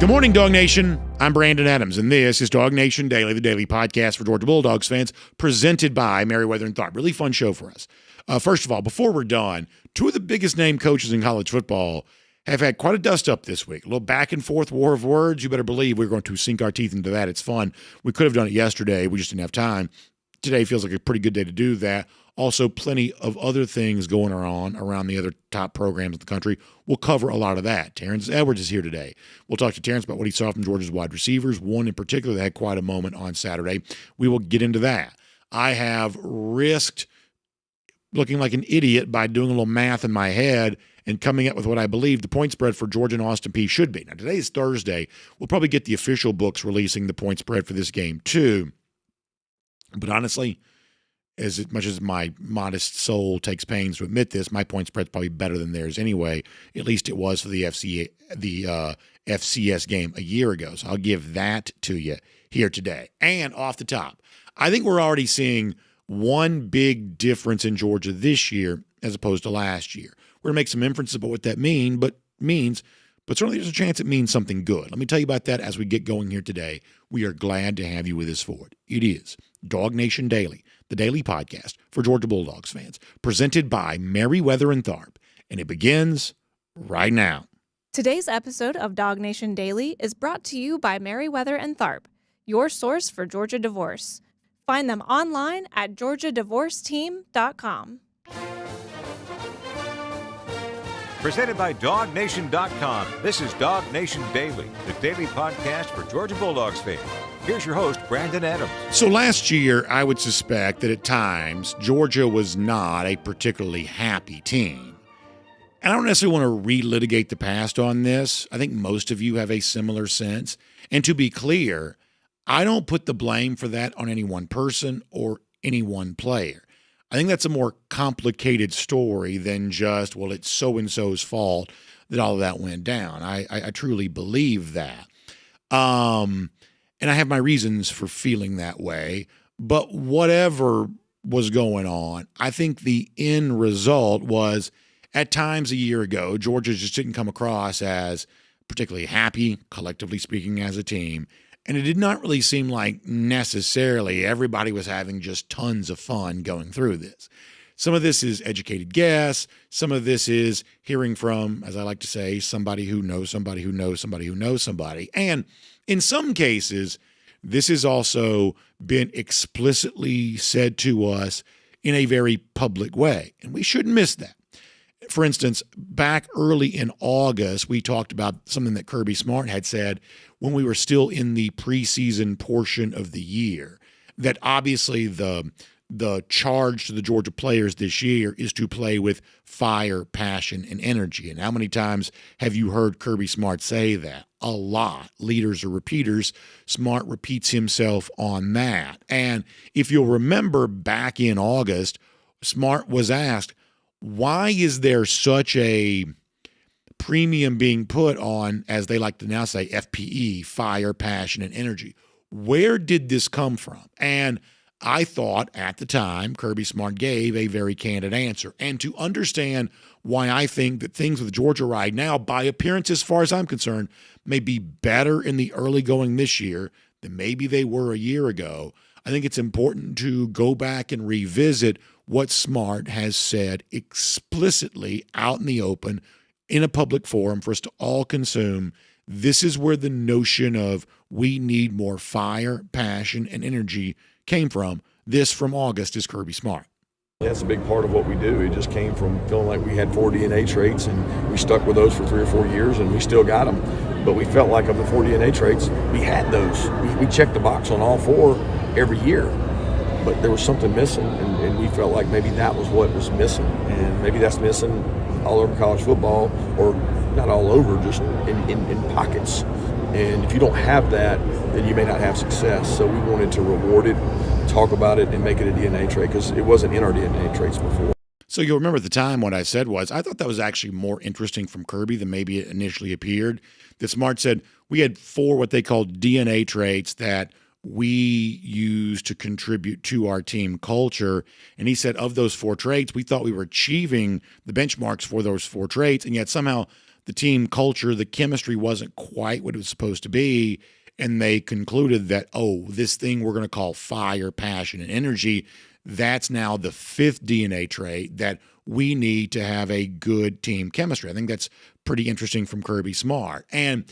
Good morning, Dawg Nation. I'm Brandon Adams, and this is DawgNation Daily, the daily podcast for Georgia Bulldogs fans, presented by Merriweather and Tharp. Really fun show for us. First of all, before we're done, two of the biggest name coaches in college football have had quite a dust-up this week. A little back-and-forth war of words. You better believe we're going to sink our teeth into that. It's fun. We could have done it yesterday. We just didn't have time. Today feels like a pretty good day to do that. Also, plenty of other things going on around the other top programs in the country. We'll cover a lot of that. Terrence Edwards is here today. We'll talk to Terrence about what he saw from Georgia's wide receivers, one in particular that had quite a moment on Saturday. We will get into that. I have risked looking like an idiot by doing a little math in my head and coming up with what I believe the point spread for Georgia and Austin Peay should be. Now, today is Thursday. We'll probably get the official books releasing the point spread for this game too. But honestly, as much as my modest soul takes pains to admit this, my point spread's probably better than theirs anyway. At least it was for the FCS game a year ago. So I'll give that to you here today. And off the top, I think we're already seeing one big difference in Georgia this year as opposed to last year. We're going to make some inferences about what that means, but certainly there's a chance it means something good. Let me tell you about that as we get going here today. We are glad to have you with us for it. It is DawgNation Daily, the daily podcast for Georgia Bulldogs fans, presented by Merriweather and Tharp, and it begins right now. Today's episode of DawgNation Daily is brought to you by Merriweather and Tharp, your source for Georgia divorce. Find them online at georgiadivorceteam.com. Presented by DawgNation.com. This is DawgNation Daily, the daily podcast for Georgia Bulldogs fans. Here's your host, Brandon Adams. So last year, I would suspect that at times, Georgia was not a particularly happy team. And I don't necessarily want to relitigate the past on this. I think most of you have a similar sense. And to be clear, I don't put the blame for that on any one person or any one player. I think that's a more complicated story than just, well, it's so-and-so's fault that all of that went down. I truly believe that. And I have my reasons for feeling that way. But whatever was going on, I think the end result was, at times a year ago, Georgia just didn't come across as particularly happy, collectively speaking, as a team. And it did not really seem like necessarily everybody was having just tons of fun going through this. Some of this is educated guess. Some of this is hearing from, as I like to say, somebody who knows somebody who knows somebody who knows somebody. And in some cases, this has also been explicitly said to us in a very public way. And we shouldn't miss that. For instance, back early in August, we talked about something that Kirby Smart had said when we were still in the preseason portion of the year, that obviously the charge to the Georgia players this year is to play with fire, passion, and energy. And how many times have you heard Kirby Smart say that? A lot. Leaders are repeaters. Smart repeats himself on that. And if you'll remember back in August, Smart was asked, why is there such a premium being put on, as they like to now say, FPE, fire, passion, and energy? Where did this come from? And I thought at the time Kirby Smart gave a very candid answer. And to understand why I think that things with Georgia right now, by appearance as far as I'm concerned, may be better in the early going this year than maybe they were a year ago, I think it's important to go back and revisit what Smart has said explicitly out in the open in a public forum for us to all consume. This is where the notion of we need more fire, passion, and energy came from. This from August is Kirby Smart. That's a big part of what we do. It just came from feeling like we had 4 DNA traits, and we stuck with those for 3 or 4 years, and we still got them. But we felt like of the 4 DNA traits, we had those. We checked the box on all 4 every year. But there was something missing, and we felt like maybe that was what was missing. And maybe that's missing all over college football, or not all over, just in pockets. And if you don't have that, then you may not have success. So we wanted to reward it, talk about it, and make it a DNA trait, because it wasn't in our DNA traits before. So you'll remember at the time what I said was, I thought that was actually more interesting from Kirby than maybe it initially appeared. That Smart said we had 4 what they called DNA traits that we use to contribute to our team culture. And he said of those 4 traits, we thought we were achieving the benchmarks for those 4 traits, and yet somehow the team culture, the chemistry wasn't quite what it was supposed to be, and they concluded that, this thing we're going to call fire, passion, and energy, that's now the fifth DNA trait that we need to have a good team chemistry. I think that's pretty interesting from Kirby Smart. And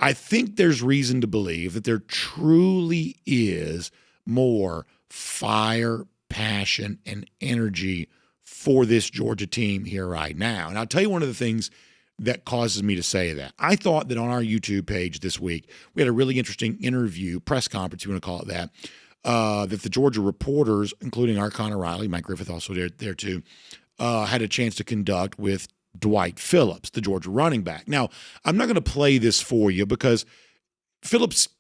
I think there's reason to believe that there truly is more fire, passion, and energy for this Georgia team here right now. And I'll tell you one of the things that causes me to say that. I thought that on our YouTube page this week, we had a really interesting interview, press conference, you want to call it that, that the Georgia reporters, including our Connor Riley, Mike Griffith also there too, had a chance to conduct with Dwight Phillips, the Georgia running back. Now, I'm not going to play this for you because Phillips,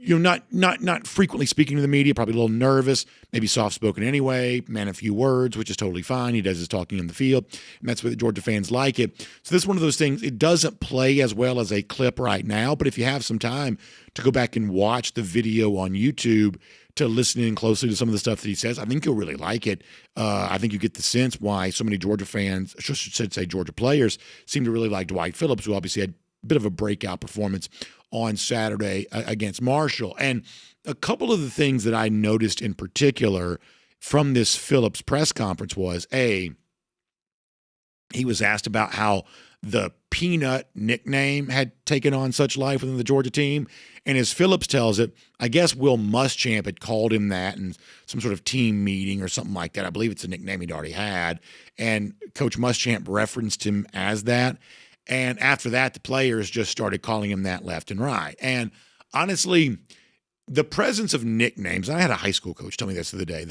not frequently speaking to the media, probably a little nervous, maybe soft-spoken anyway, man a few words, which is totally fine. He does his talking in the field, and that's why the Georgia fans like it. So this is one of those things, it doesn't play as well as a clip right now, but if you have some time to go back and watch the video on YouTube to listen in closely to some of the stuff that he says, I think you'll really like it. I think you get the sense why so many Georgia fans, I should say Georgia players, seem to really like Dwight Phillips, who obviously had a bit of a breakout performance on Saturday against Marshall. And a couple of the things that I noticed in particular from this Phillips press conference was, he was asked about how the Peanut nickname had taken on such life within the Georgia team. And as Phillips tells it, I guess Will Muschamp had called him that in some sort of team meeting or something like that. I believe it's a nickname he'd already had. And Coach Muschamp referenced him as that. And after that, the players just started calling him that left and right. And honestly, the presence of nicknames, I had a high school coach tell me this the other day,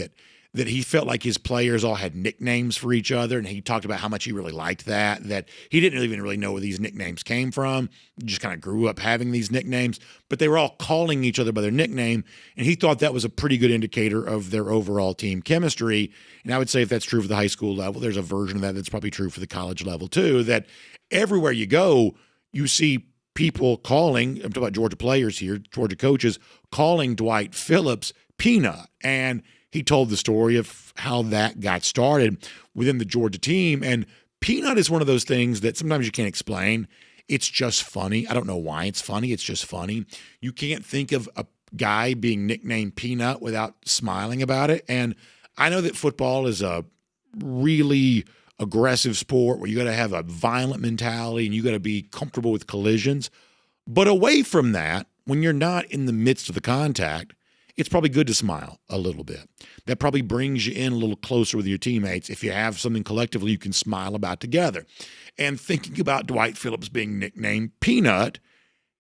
that he felt like his players all had nicknames for each other, and he talked about how much he really liked that he didn't even really know where these nicknames came from. He just kind of grew up having these nicknames, but they were all calling each other by their nickname, and he thought that was a pretty good indicator of their overall team chemistry. And I would say if that's true for the high school level, there's a version of that that's probably true for the college level too, that everywhere you go, you see people calling, I'm talking about Georgia players here, Georgia coaches, calling Dwight Phillips Peanut. And he told the story of how that got started within the Georgia team. And Peanut is one of those things that sometimes you can't explain. It's just funny. I don't know why it's funny. It's just funny. You can't think of a guy being nicknamed Peanut without smiling about it. And I know that football is a really aggressive sport where you got to have a violent mentality and you got to be comfortable with collisions. But away from that, when you're not in the midst of the contact, it's probably good to smile a little bit. That probably brings you in a little closer with your teammates if you have something collectively you can smile about together. And thinking about Dwight Phillips being nicknamed Peanut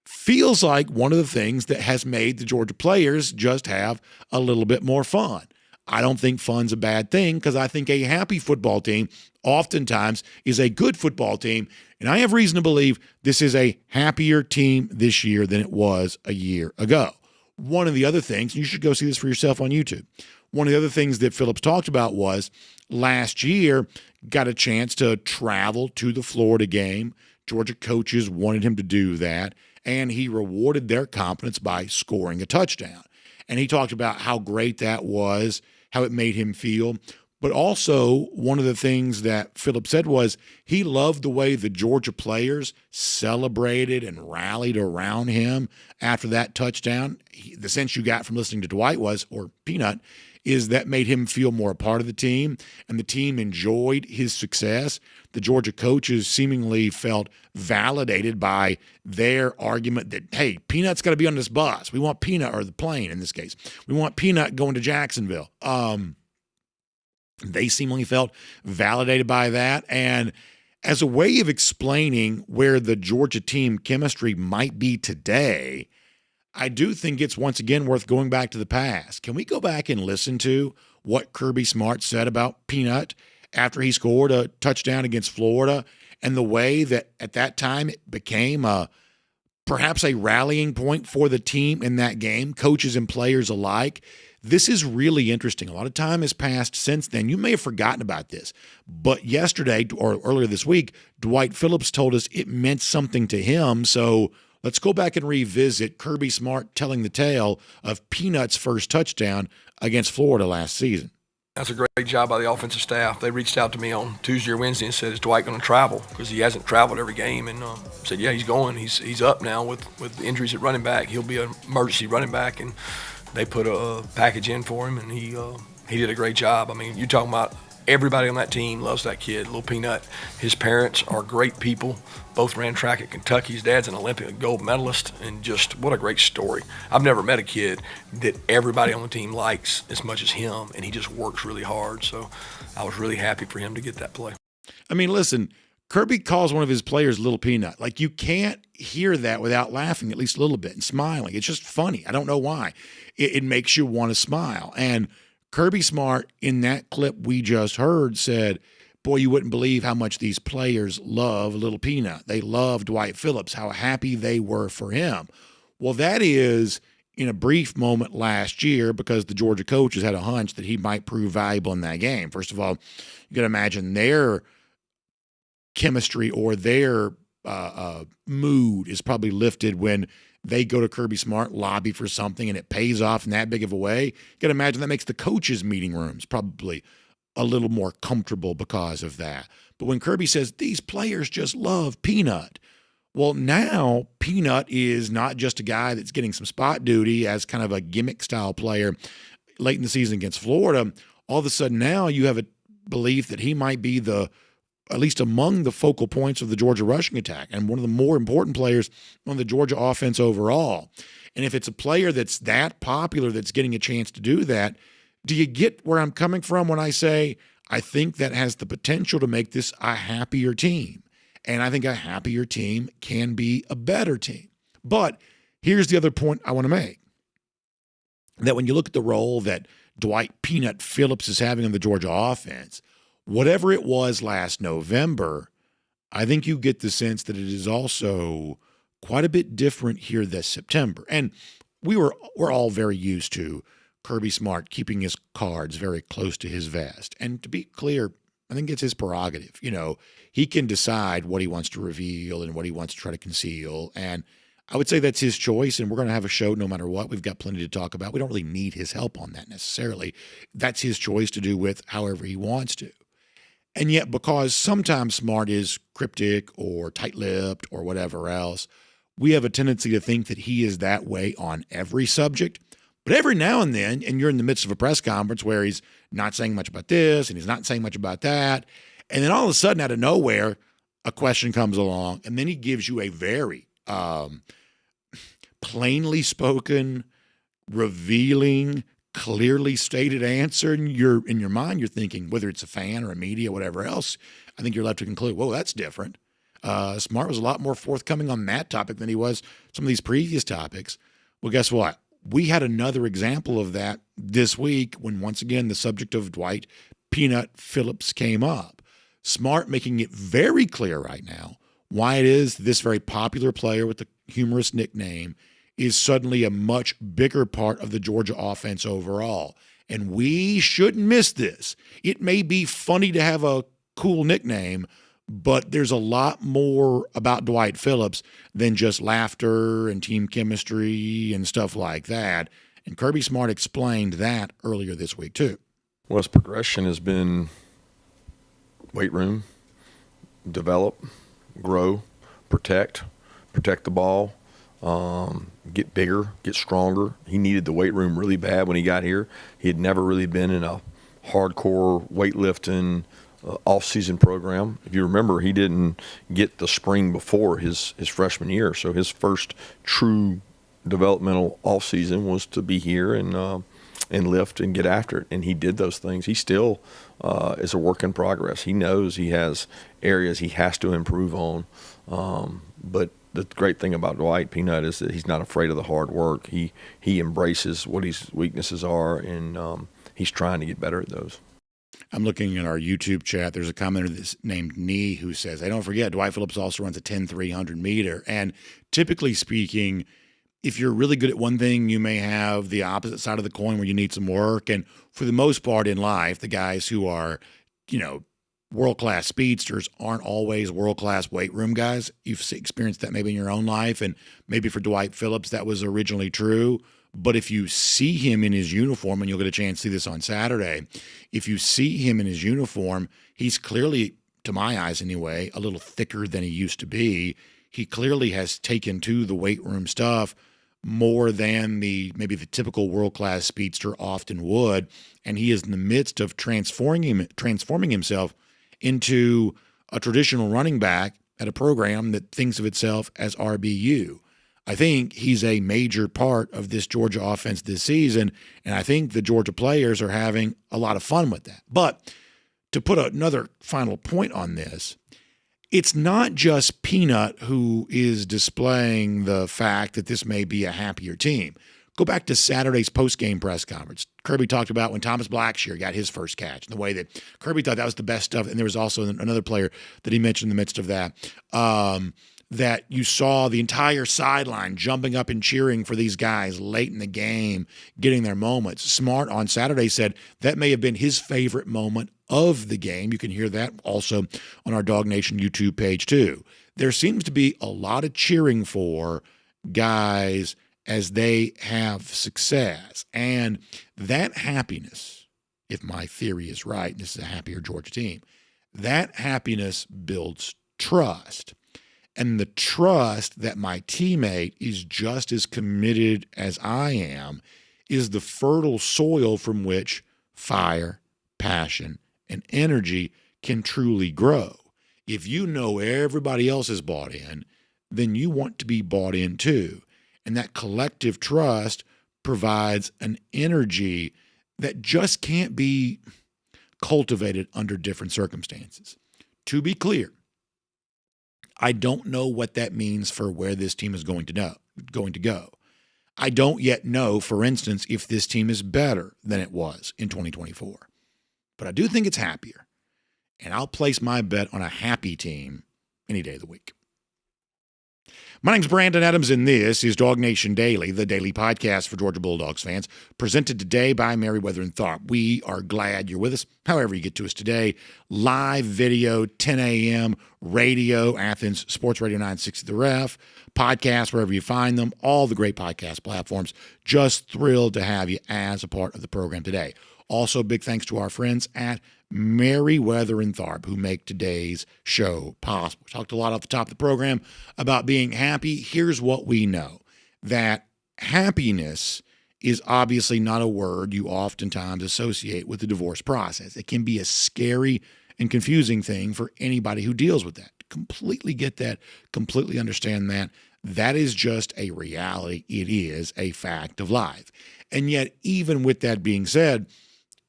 feels like one of the things that has made the Georgia players just have a little bit more fun. I don't think fun's a bad thing because I think a happy football team oftentimes is a good football team. And I have reason to believe this is a happier team this year than it was a year ago. One of the other things, and you should go see this for yourself on YouTube, one of the other things that Phillips talked about was last year got a chance to travel to the Florida game. Georgia coaches wanted him to do that, and he rewarded their confidence by scoring a touchdown. And he talked about how great that was, how it made him feel. But also, one of the things that Phillips said was he loved the way the Georgia players celebrated and rallied around him after that touchdown. The sense you got from listening to Dwight was, or Peanut, is that made him feel more a part of the team, and the team enjoyed his success. The Georgia coaches seemingly felt validated by their argument that, hey, Peanut's got to be on this bus. We want Peanut, or the plane in this case. We want Peanut going to Jacksonville. They seemingly felt validated by that. And as a way of explaining where the Georgia team chemistry might be today, I do think it's once again worth going back to the past. Can we go back and listen to what Kirby Smart said about Peanut after he scored a touchdown against Florida, and the way that at that time it became perhaps a rallying point for the team in that game, coaches and players alike? This is really interesting. A lot of time has passed since then. You may have forgotten about this, but yesterday or earlier this week, Dwight Phillips told us it meant something to him. So let's go back and revisit Kirby Smart telling the tale of Peanut's first touchdown against Florida last season. That's a great job by the offensive staff. They reached out to me on Tuesday or Wednesday and said, "Is Dwight going to travel?" Because he hasn't traveled every game. And said, "Yeah, he's going. He's up now with the injuries at running back. He'll be an emergency running back." And they put a package in for him, and he did a great job. I mean, you're talking about everybody on that team loves that kid, Little Peanut. His parents are great people. Both ran track at Kentucky. His dad's an Olympic gold medalist, and just what a great story. I've never met a kid that everybody on the team likes as much as him, and he just works really hard. So I was really happy for him to get that play. I mean, listen, Kirby calls one of his players Little Peanut. Like, you can't hear that without laughing at least a little bit and smiling. It's just funny. I don't know why. It makes you want to smile. And Kirby Smart, in that clip we just heard, said, boy, you wouldn't believe how much these players love Little Peanut. They love Dwight Phillips, how happy they were for him. Well, that is in a brief moment last year because the Georgia coaches had a hunch that he might prove valuable in that game. First of all, you got to imagine their chemistry or their mood is probably lifted when they go to Kirby Smart, lobby for something, and it pays off in that big of a way. You got to imagine that makes the coaches' meeting rooms probably a little more comfortable because of that. But when Kirby says, these players just love Peanut, well, now Peanut is not just a guy that's getting some spot duty as kind of a gimmick-style player late in the season against Florida. All of a sudden now you have a belief that he might be at least among the focal points of the Georgia rushing attack and one of the more important players on the Georgia offense overall. And if it's a player that's that popular that's getting a chance to do that, do you get where I'm coming from when I say I think that has the potential to make this a happier team? And I think a happier team can be a better team. But here's the other point I want to make, that when you look at the role that Dwight Peanut Phillips is having on the Georgia offense, whatever it was last November, I think you get the sense that it is also quite a bit different here this September. And we're all very used to Kirby Smart keeping his cards very close to his vest. And to be clear, I think it's his prerogative. You know, he can decide what he wants to reveal and what he wants to try to conceal. And I would say that's his choice, and we're going to have a show no matter what. We've got plenty to talk about. We don't really need his help on that necessarily. That's his choice to do with however he wants to. And yet, because sometimes Smart is cryptic or tight-lipped or whatever else, we have a tendency to think that he is that way on every subject. But every now and then, and you're in the midst of a press conference where he's not saying much about this and he's not saying much about that, and then all of a sudden, out of nowhere, a question comes along, and then he gives you a very plainly spoken, revealing, clearly stated answer, and you're in your mind, you're thinking, whether it's a fan or a media, whatever else, I think you're left to conclude, whoa, that's different. Smart was a lot more forthcoming on that topic than he was some of these previous topics. Well, guess what? We had another example of that this week when, once again, the subject of Dwight Peanut Phillips came up. Smart making it very clear right now why it is this very popular player with the humorous nickname is suddenly a much bigger part of the Georgia offense overall. And we shouldn't miss this. It may be funny to have a cool nickname, but there's a lot more about Dwight Phillips than just laughter and team chemistry and stuff like that. And Kirby Smart explained that earlier this week too. Well, his progression has been weight room, develop, grow, protect the ball, get bigger, get stronger. He needed the weight room really bad when he got here. He had never really been in a hardcore weightlifting off-season program. If you remember, he didn't get the spring before his freshman year. So his first true developmental off-season was to be here and lift and get after it. And he did those things. He still is a work in progress. He knows he has areas he has to improve on. But the great thing about Dwight Peanut is that he's not afraid of the hard work. He embraces what his weaknesses are, and he's trying to get better at those. I'm looking at our YouTube chat. There's a commenter that's named Nee who says, hey, don't forget, Dwight Phillips also runs a 10-300 meter. And typically speaking, if you're really good at one thing, you may have the opposite side of the coin where you need some work. And for the most part in life, the guys who are, world-class speedsters aren't always world-class weight room guys. You've experienced that maybe in your own life, and maybe for Dwight Phillips that was originally true. But if you see him in his uniform, and you'll get a chance to see this on Saturday, if you see him in his uniform, he's clearly, to my eyes anyway, a little thicker than he used to be. He clearly has taken to the weight room stuff more than maybe the typical world-class speedster often would, and he is in the midst of transforming himself into a traditional running back at a program that thinks of itself as RBU. I think he's a major part of this Georgia offense this season, and I think the Georgia players are having a lot of fun with that. But to put another final point on this, it's not just Peanut who is displaying the fact that this may be a happier team. Go back to Saturday's post-game press conference. Kirby talked about when Thomas Blackshear got his first catch, and the way that Kirby thought that was the best stuff. And there was also another player that he mentioned in the midst of that, that you saw the entire sideline jumping up and cheering for these guys late in the game, getting their moments. Smart on Saturday said that may have been his favorite moment of the game. You can hear that also on our DawgNation YouTube page too. There seems to be a lot of cheering for guys as they have success. And that happiness, if my theory is right, and this is a happier Georgia team, that happiness builds trust. And the trust that my teammate is just as committed as I am is the fertile soil from which fire, passion, and energy can truly grow. If you know everybody else is bought in, then you want to be bought in too. And that collective trust provides an energy that just can't be cultivated under different circumstances. To be clear, I don't know what that means for where this team is going to go. I don't yet know, for instance, if this team is better than it was in 2024. But I do think it's happier. And I'll place my bet on a happy team any day of the week. My name's Brandon Adams, and this is DawgNation Daily, the daily podcast for Georgia Bulldogs fans, presented today by Merriweather and Tharp. We are glad you're with us, however you get to us today. Live video, 10 a.m., radio, Athens, Sports Radio 960 The Ref, podcasts, wherever you find them, all the great podcast platforms. Just thrilled to have you as a part of the program today. Also, big thanks to our friends at Merriweather and Tharp, who make today's show possible. We talked a lot off the top of the program about being happy. Here's what we know, that happiness is obviously not a word you oftentimes associate with the divorce process. It can be a scary and confusing thing for anybody who deals with that. Completely get that, completely understand that. That is just a reality. It is a fact of life. And yet, even with that being said,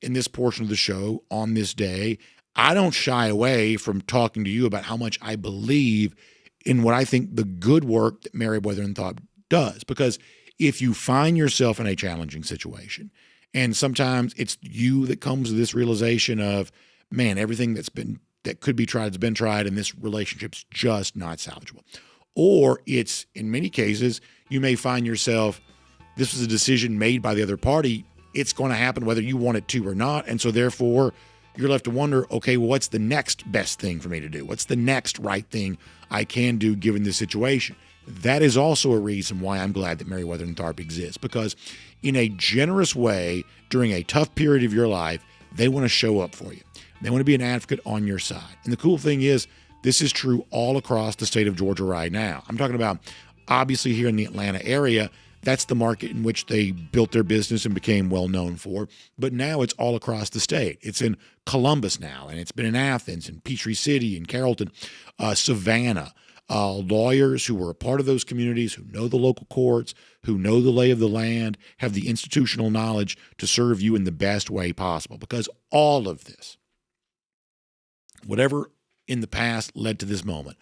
in this portion of the show on this day, I don't shy away from talking to you about how much I believe in what I think the good work that Merriweather and Tharp does. Because if you find yourself in a challenging situation, and sometimes it's you that comes to this realization of, man, everything that could be tried has been tried, and this relationship's just not salvageable. Or it's, in many cases, you may find yourself, this was a decision made by the other party. It's going to happen whether you want it to or not. And so therefore, you're left to wonder, okay, well, what's the next best thing for me to do? What's the next right thing I can do given this situation? That is also a reason why I'm glad that Merriweather and Tharp exists, because in a generous way, during a tough period of your life, they want to show up for you. They want to be an advocate on your side. And the cool thing is, this is true all across the state of Georgia right now. I'm talking about, obviously, here in the Atlanta area. That's the market in which they built their business and became well known for. But now it's all across the state. It's in Columbus now, and it's been in Athens and Peachtree City and Carrollton, Savannah. Lawyers who were a part of those communities, who know the local courts, who know the lay of the land, have the institutional knowledge to serve you in the best way possible. Because all of this, whatever in the past led to this moment,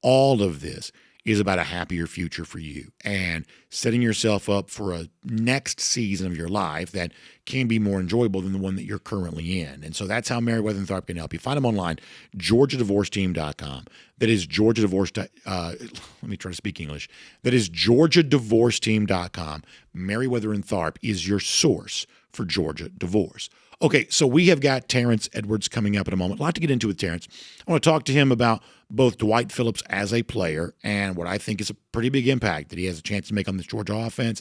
all of this is about a happier future for you and setting yourself up for a next season of your life that can be more enjoyable than the one that you're currently in. And so that's how Merriweather and Tharp can help you. Find them online, GeorgiaDivorceTeam.com. That is let me try to speak English. That is GeorgiaDivorceTeam.com. Merriweather and Tharp is your source for Georgia divorce. Okay, so we have got Terrence Edwards coming up in a moment. A lot to get into with Terrence. I want to talk to him about both Dwight Phillips as a player and what I think is a pretty big impact that he has a chance to make on this Georgia offense,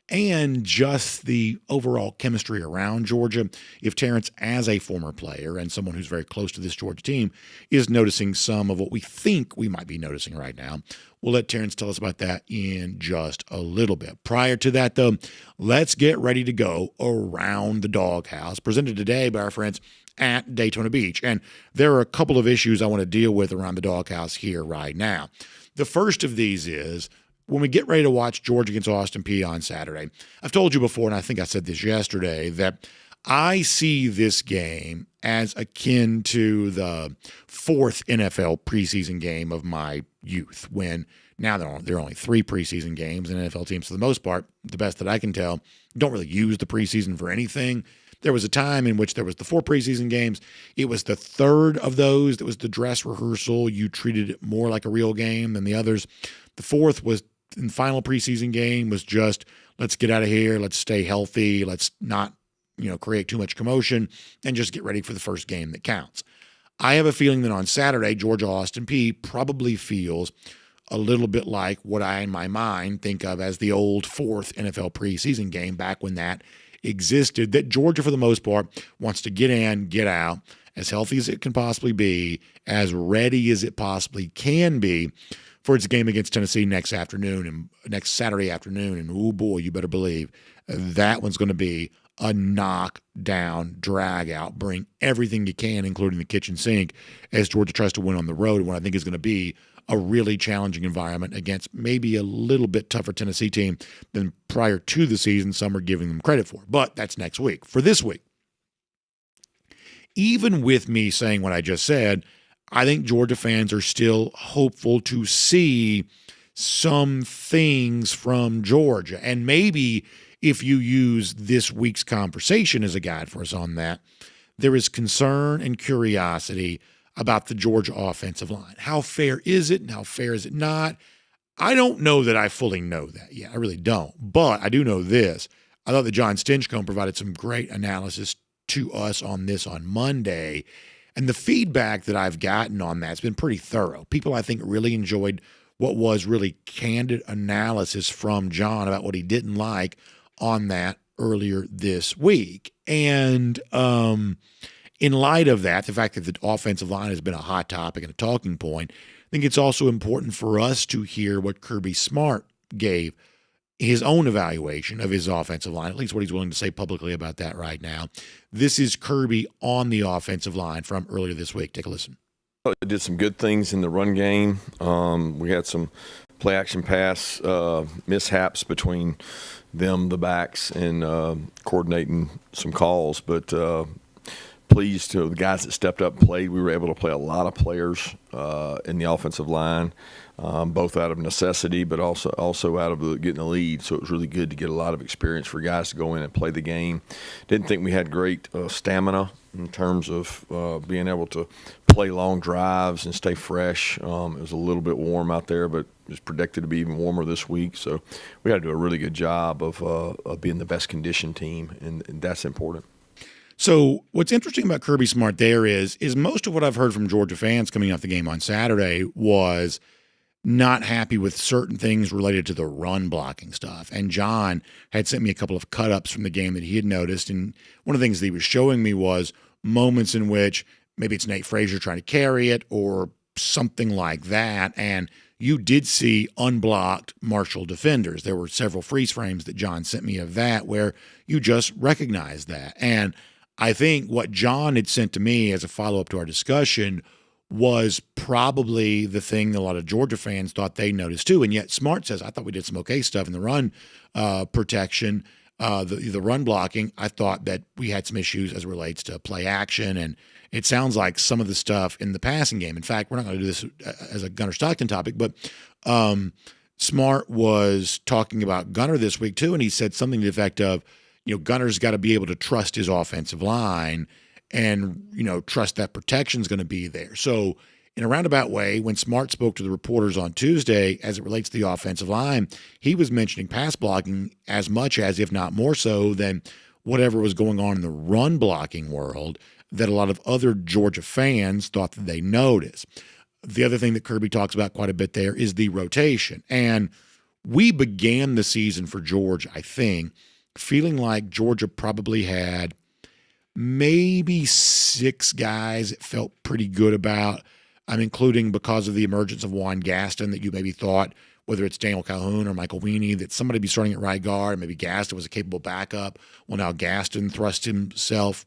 and just the overall chemistry around Georgia. If Terrence, as a former player and someone who's very close to this Georgia team, is noticing some of what we think we might be noticing right now, we'll let Terrence tell us about that in just a little bit. Prior to that, though, let's get ready to go around the doghouse, presented today by our friends at Daytona Beach. And there are a couple of issues I want to deal with around the doghouse here right now. The first of these is when we get ready to watch Georgia against Austin Peay on Saturday. I've told you before, and I think I said this yesterday, that I see this game as akin to the fourth NFL preseason game of my youth, when now there are only 3 preseason games, and NFL teams, for the most part, the best that I can tell, don't really use the preseason for anything. There was a time in which there was the 4 preseason games. It was the third of those that was the dress rehearsal. You treated it more like a real game than the others. The fourth was in the final preseason game was just, let's get out of here. Let's stay healthy. Let's not, create too much commotion and just get ready for the first game that counts. I have a feeling that on Saturday, Georgia-Austin Peay probably feels a little bit like what I, in my mind, think of as the old fourth NFL preseason game back when that existed, that Georgia, for the most part, wants to get in, get out, as healthy as it can possibly be, as ready as it possibly can be for its game against Tennessee next Saturday afternoon. And oh boy, you better believe that one's going to be a knockdown, drag out, bring everything you can, including the kitchen sink, as Georgia tries to win on the road, what I think is going to be a really challenging environment against maybe a little bit tougher Tennessee team than prior to the season some are giving them credit for. But that's next week. For this week, even with me saying what I just said, I think Georgia fans are still hopeful to see some things from Georgia. And maybe if you use this week's conversation as a guide for us on that, there is concern and curiosity about the Georgia offensive line. How fair is it and how fair is it not? I don't know that I fully know that yet. I really don't. But I do know this. I thought that John Stinchcomb provided some great analysis to us on this on Monday. And the feedback that I've gotten on that's been pretty thorough. People, I think, really enjoyed what was really candid analysis from John about what he didn't like on that earlier this week. And in light of that, the fact that the offensive line has been a hot topic and a talking point, I think it's also important for us to hear what Kirby Smart gave his own evaluation of his offensive line, at least what he's willing to say publicly about that right now. This is Kirby on the offensive line from earlier this week. Take a listen. It did some good things in the run game. We had some play action pass mishaps between them, the backs, and coordinating some calls. But pleased to the guys that stepped up and played. We were able to play a lot of players in the offensive line, both out of necessity, but also out of getting the lead. So it was really good to get a lot of experience for guys to go in and play the game. Didn't think we had great stamina in terms of being able to play long drives and stay fresh. It was a little bit warm out there, but it's predicted to be even warmer this week. So we got to do a really good job of being the best conditioned team, and that's important. So what's interesting about Kirby Smart there is most of what I've heard from Georgia fans coming off the game on Saturday was not happy with certain things related to the run blocking stuff. And John had sent me a couple of cut-ups from the game that he had noticed. And one of the things that he was showing me was moments in which maybe it's Nate Frazier trying to carry it or something like that. And you did see unblocked Marshall defenders. There were several freeze frames that John sent me of that where you just recognized that. And I think what John had sent to me as a follow-up to our discussion was probably the thing that a lot of Georgia fans thought they noticed too. And yet Smart says, I thought we did some okay stuff in the run protection, the run blocking. I thought that we had some issues as it relates to play action. And it sounds like some of the stuff in the passing game. In fact, we're not going to do this as a Gunner Stockton topic, but Smart was talking about Gunner this week too. And he said something to the effect of, Gunner's got to be able to trust his offensive line and, trust that protection's going to be there. So in a roundabout way, when Smart spoke to the reporters on Tuesday as it relates to the offensive line, he was mentioning pass blocking as much as, if not more so, than whatever was going on in the run blocking world that a lot of other Georgia fans thought that they noticed. The other thing that Kirby talks about quite a bit there is the rotation. And we began the season for Georgia, I think, feeling like Georgia probably had maybe 6 guys it felt pretty good about. I'm including because of the emergence of Juan Gaston that you maybe thought, whether it's Daniel Calhoun or Michael Weaney, that somebody would be starting at right guard. Maybe Gaston was a capable backup. Well, now Gaston thrust himself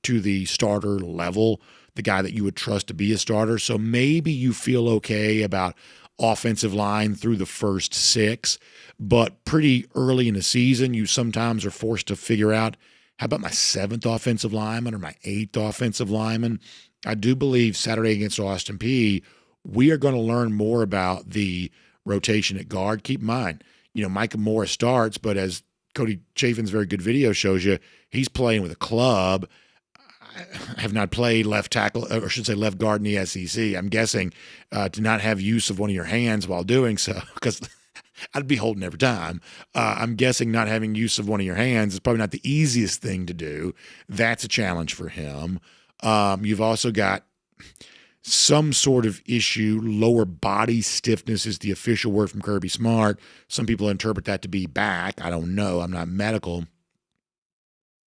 to the starter level, the guy that you would trust to be a starter. So maybe you feel okay about offensive line through the first 6, but pretty early in the season, you sometimes are forced to figure out, how about my 7th offensive lineman or my 8th offensive lineman? I do believe Saturday against Austin Peay, we are going to learn more about the rotation at guard. Keep in mind, Micah Morris starts, but as Cody Chafin's very good video shows you, he's playing with a club. I have not played left tackle, or I should say left guard in the SEC. I'm guessing to not have use of one of your hands while doing so, because I'd be holding every time. I'm guessing not having use of one of your hands is probably not the easiest thing to do. That's a challenge for him. You've also got some sort of issue. Lower body stiffness is the official word from Kirby Smart. Some people interpret that to be back. I don't know. I'm not medical.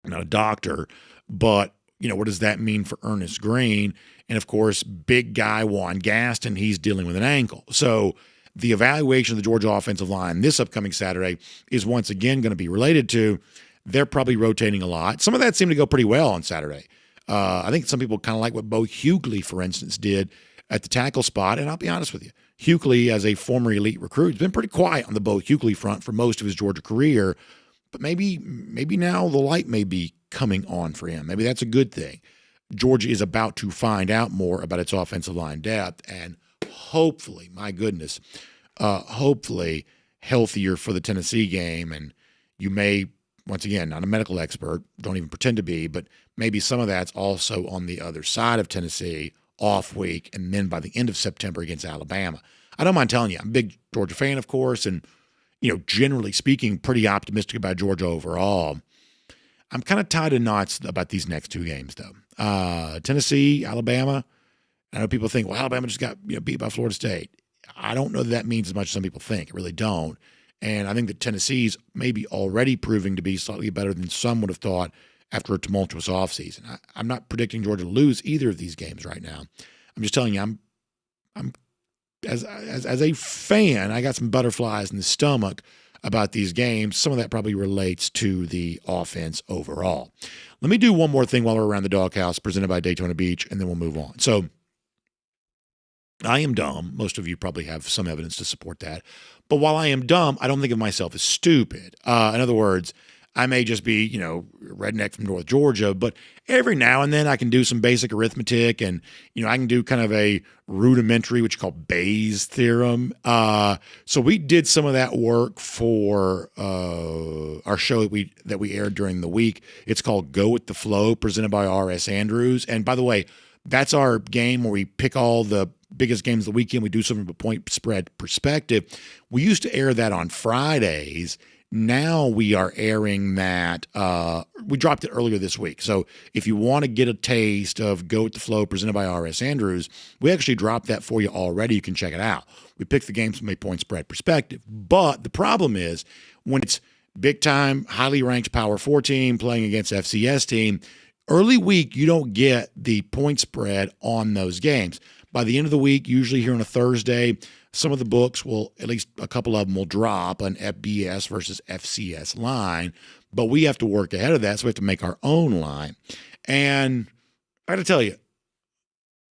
I'm not a doctor. But, what does that mean for Ernest Green? And, of course, big guy Juan Gaston, he's dealing with an ankle. So the evaluation of the Georgia offensive line this upcoming Saturday is once again going to be related to they're probably rotating a lot. Some of that seemed to go pretty well on Saturday. I think some people kind of like what Bo Hughley, for instance, did at the tackle spot. And I'll be honest with you, Hughley, as a former elite recruit, has been pretty quiet on the Bo Hughley front for most of his Georgia career. But maybe now the light may be coming on for him. Maybe that's a good thing. Georgia is about to find out more about its offensive line depth, and hopefully, my goodness, hopefully healthier for the Tennessee game. And you may, once again, not a medical expert, don't even pretend to be, but maybe some of that's also on the other side of Tennessee, off week, and then by the end of September against Alabama. I don't mind telling you, I'm a big Georgia fan, of course, and, generally speaking, pretty optimistic about Georgia overall. I'm kind of tied to knots about these next 2 games, though. Tennessee, Alabama. I know people think, well, Alabama just got beat by Florida State. I don't know that means as much as some people think. I really don't. And I think that Tennessee's maybe already proving to be slightly better than some would have thought after a tumultuous offseason. I'm not predicting Georgia to lose either of these games right now. I'm just telling you, I'm as a fan, I got some butterflies in the stomach about these games. Some of that probably relates to the offense overall. Let me do one more thing while we're around the doghouse, presented by Daytona Beach, and then we'll move on. So I am dumb. Most of you probably have some evidence to support that. But while I am dumb, I don't think of myself as stupid. In other words, I may just be, redneck from North Georgia, but every now and then I can do some basic arithmetic, and, I can do kind of a rudimentary, which you call Bayes' theorem. So we did some of that work for our show that we aired during the week. It's called Go With The Flow, presented by R.S. Andrews. And by the way, that's our game where we pick all the biggest games of the weekend. We do something from a point spread perspective. We used to air that on Fridays. Now we are airing that. We dropped it earlier this week. So if you want to get a taste of Go With The Flow presented by R.S. Andrews, we actually dropped that for you already. You can check it out. We picked the games from a point spread perspective. But the problem is when it's big time, highly ranked Power 4 team playing against FCS team, early week, you don't get the point spread on those games. By the end of the week, usually here on a Thursday, some of the books will, at least a couple of them will drop an FBS versus FCS line, but we have to work ahead of that, so we have to make our own line. And I got to tell you,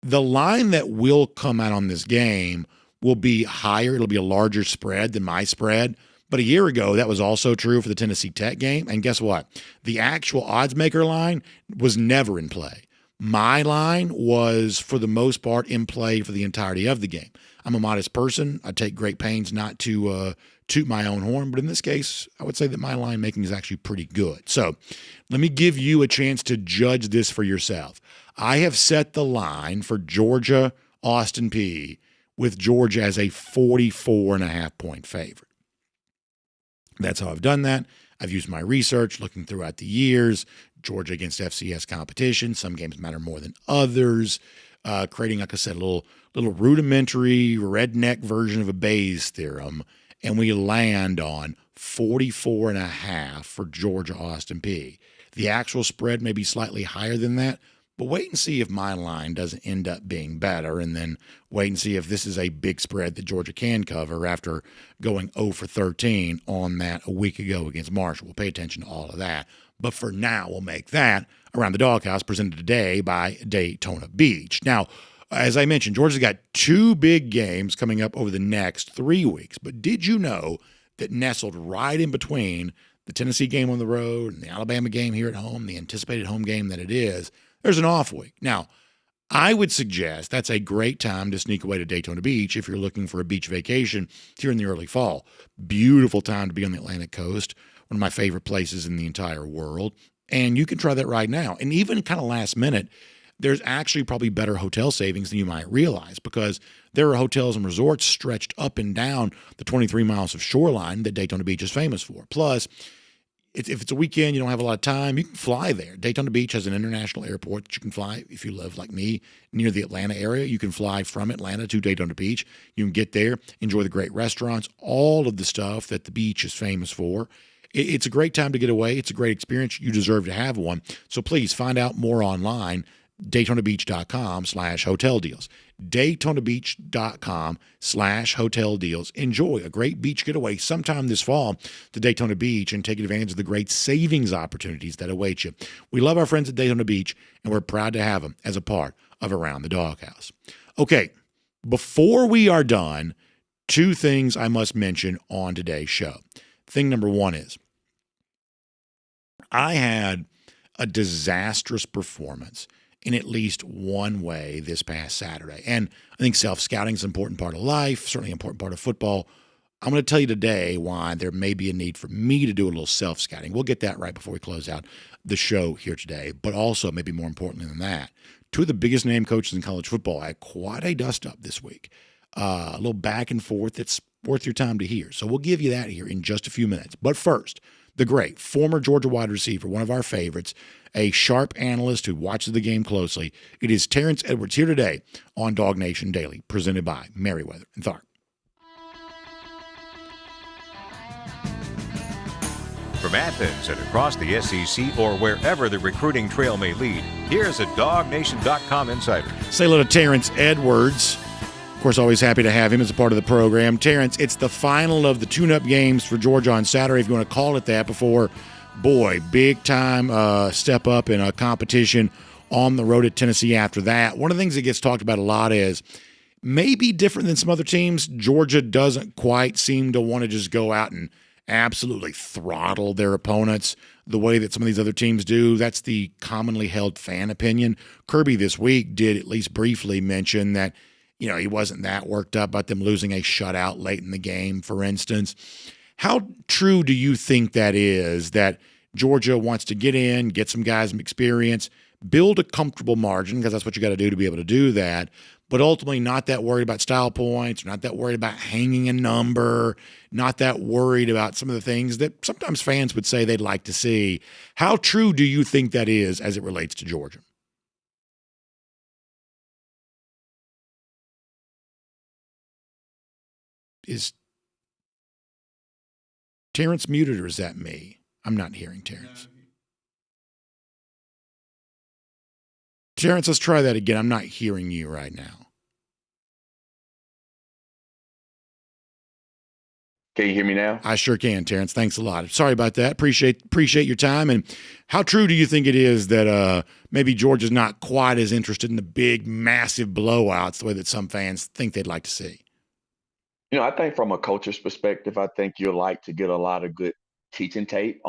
the line that will come out on this game will be higher. It'll be a larger spread than my spread. But a year ago, that was also true for the Tennessee Tech game. And guess what? The actual odds maker line was never in play. My line was, for the most part, in play for the entirety of the game. I'm a modest person. I take great pains not to toot my own horn, but in this case, I would say that my line making is actually pretty good. So let me give you a chance to judge this for yourself. I have set the line for Georgia-Austin Peay with Georgia as a 44.5-point favorite. That's how I've done that. I've used my research, looking throughout the years, Georgia against FCS competition. Some games matter more than others. Creating, like I said, a little rudimentary redneck version of a Bayes' theorem. and we land on 44.5 for Georgia-Austin Peay. The actual spread may be slightly higher than that, but wait and see if my line doesn't end up being better, and then wait and see if this is a big spread that Georgia can cover after going 0 for 13 on that a week ago against Marshall. We'll pay attention to all of that. But for now, we'll make that Around the Doghouse, presented today by Daytona Beach. Now, as I mentioned, Georgia's got 2 big games coming up over the next 3 weeks. But did you know that nestled right in between the Tennessee game on the road and the Alabama game here at home, the anticipated home game that it is, there's an off week? Now, I would suggest that's a great time to sneak away to Daytona Beach if you're looking for a beach vacation here in the early fall. Beautiful time to be on the Atlantic coast, one of my favorite places in the entire world. And you can try that right now. And even kind of last minute, there's actually probably better hotel savings than you might realize, because there are hotels and resorts stretched up and down the 23 miles of shoreline that Daytona Beach is famous for. Plus, if it's a weekend, you don't have a lot of time, you can fly there. Daytona Beach has an international airport that you can fly. If you live like me near the Atlanta area, you can fly from Atlanta to Daytona Beach. You can get there, enjoy the great restaurants, all of the stuff that the beach is famous for. It's a great time to get away. It's a great experience. You deserve to have one. So please find out more online, DaytonaBeach.com/hotel deals. DaytonaBeach.com/hotel deals. Enjoy a great beach getaway sometime this fall to Daytona Beach and take advantage of the great savings opportunities that await you. We love our friends at Daytona Beach, and we're proud to have them as a part of Around the Doghouse. Okay, before we are done, 2 things I must mention on today's show. Thing number 1 is I had a disastrous performance in at least one way this past Saturday. And I think self-scouting is an important part of life, certainly an important part of football. I'm going to tell you today why there may be a need for me to do a little self-scouting. We'll get that right before we close out the show here today. But also, maybe more importantly than that, 2 of the biggest name coaches in college football had quite a dust-up this week. A little back and forth that's worth your time to hear. So we'll give you that here in just a few minutes. But first, the great former Georgia wide receiver, one of our favorites, a sharp analyst who watches the game closely. It is Terrence Edwards here today on DawgNation Daily, presented by Merriweather and Tharp. From Athens and across the SEC or wherever the recruiting trail may lead, here's a DawgNation.com insider. Say hello to Terrence Edwards. Of course, always happy to have him as a part of the program. Terrence, it's the final of the tune-up games for Georgia on Saturday, if you want to call it that, before, big-time step up in a competition on the road at Tennessee after that. One of the things that gets talked about a lot is maybe different than some other teams, Georgia doesn't quite seem to want to just go out and absolutely throttle their opponents the way that some of these other teams do. That's the commonly held fan opinion. Kirby this week did at least briefly mention that he wasn't that worked up about them losing a shutout late in the game, for instance. How true do you think that is, that Georgia wants to get in, get some guys some experience, build a comfortable margin, because that's what you got to do to be able to do that, but ultimately not that worried about style points, not that worried about hanging a number, not that worried about some of the things that sometimes fans would say they'd like to see? How true do you think that is as it relates to Georgia? Is Terrence muted, or is that me? I'm not hearing Terrence. Terrence, let's try that again. I'm not hearing you right now. Can you hear me now? I sure can, Terrence. Thanks a lot. Sorry about that. Appreciate your time. And how true do you think it is that maybe Georgia's not quite as interested in the big, massive blowouts the way that some fans think they'd like to see? I think from a coach's perspective, I think you'll like to get a lot of good teaching tape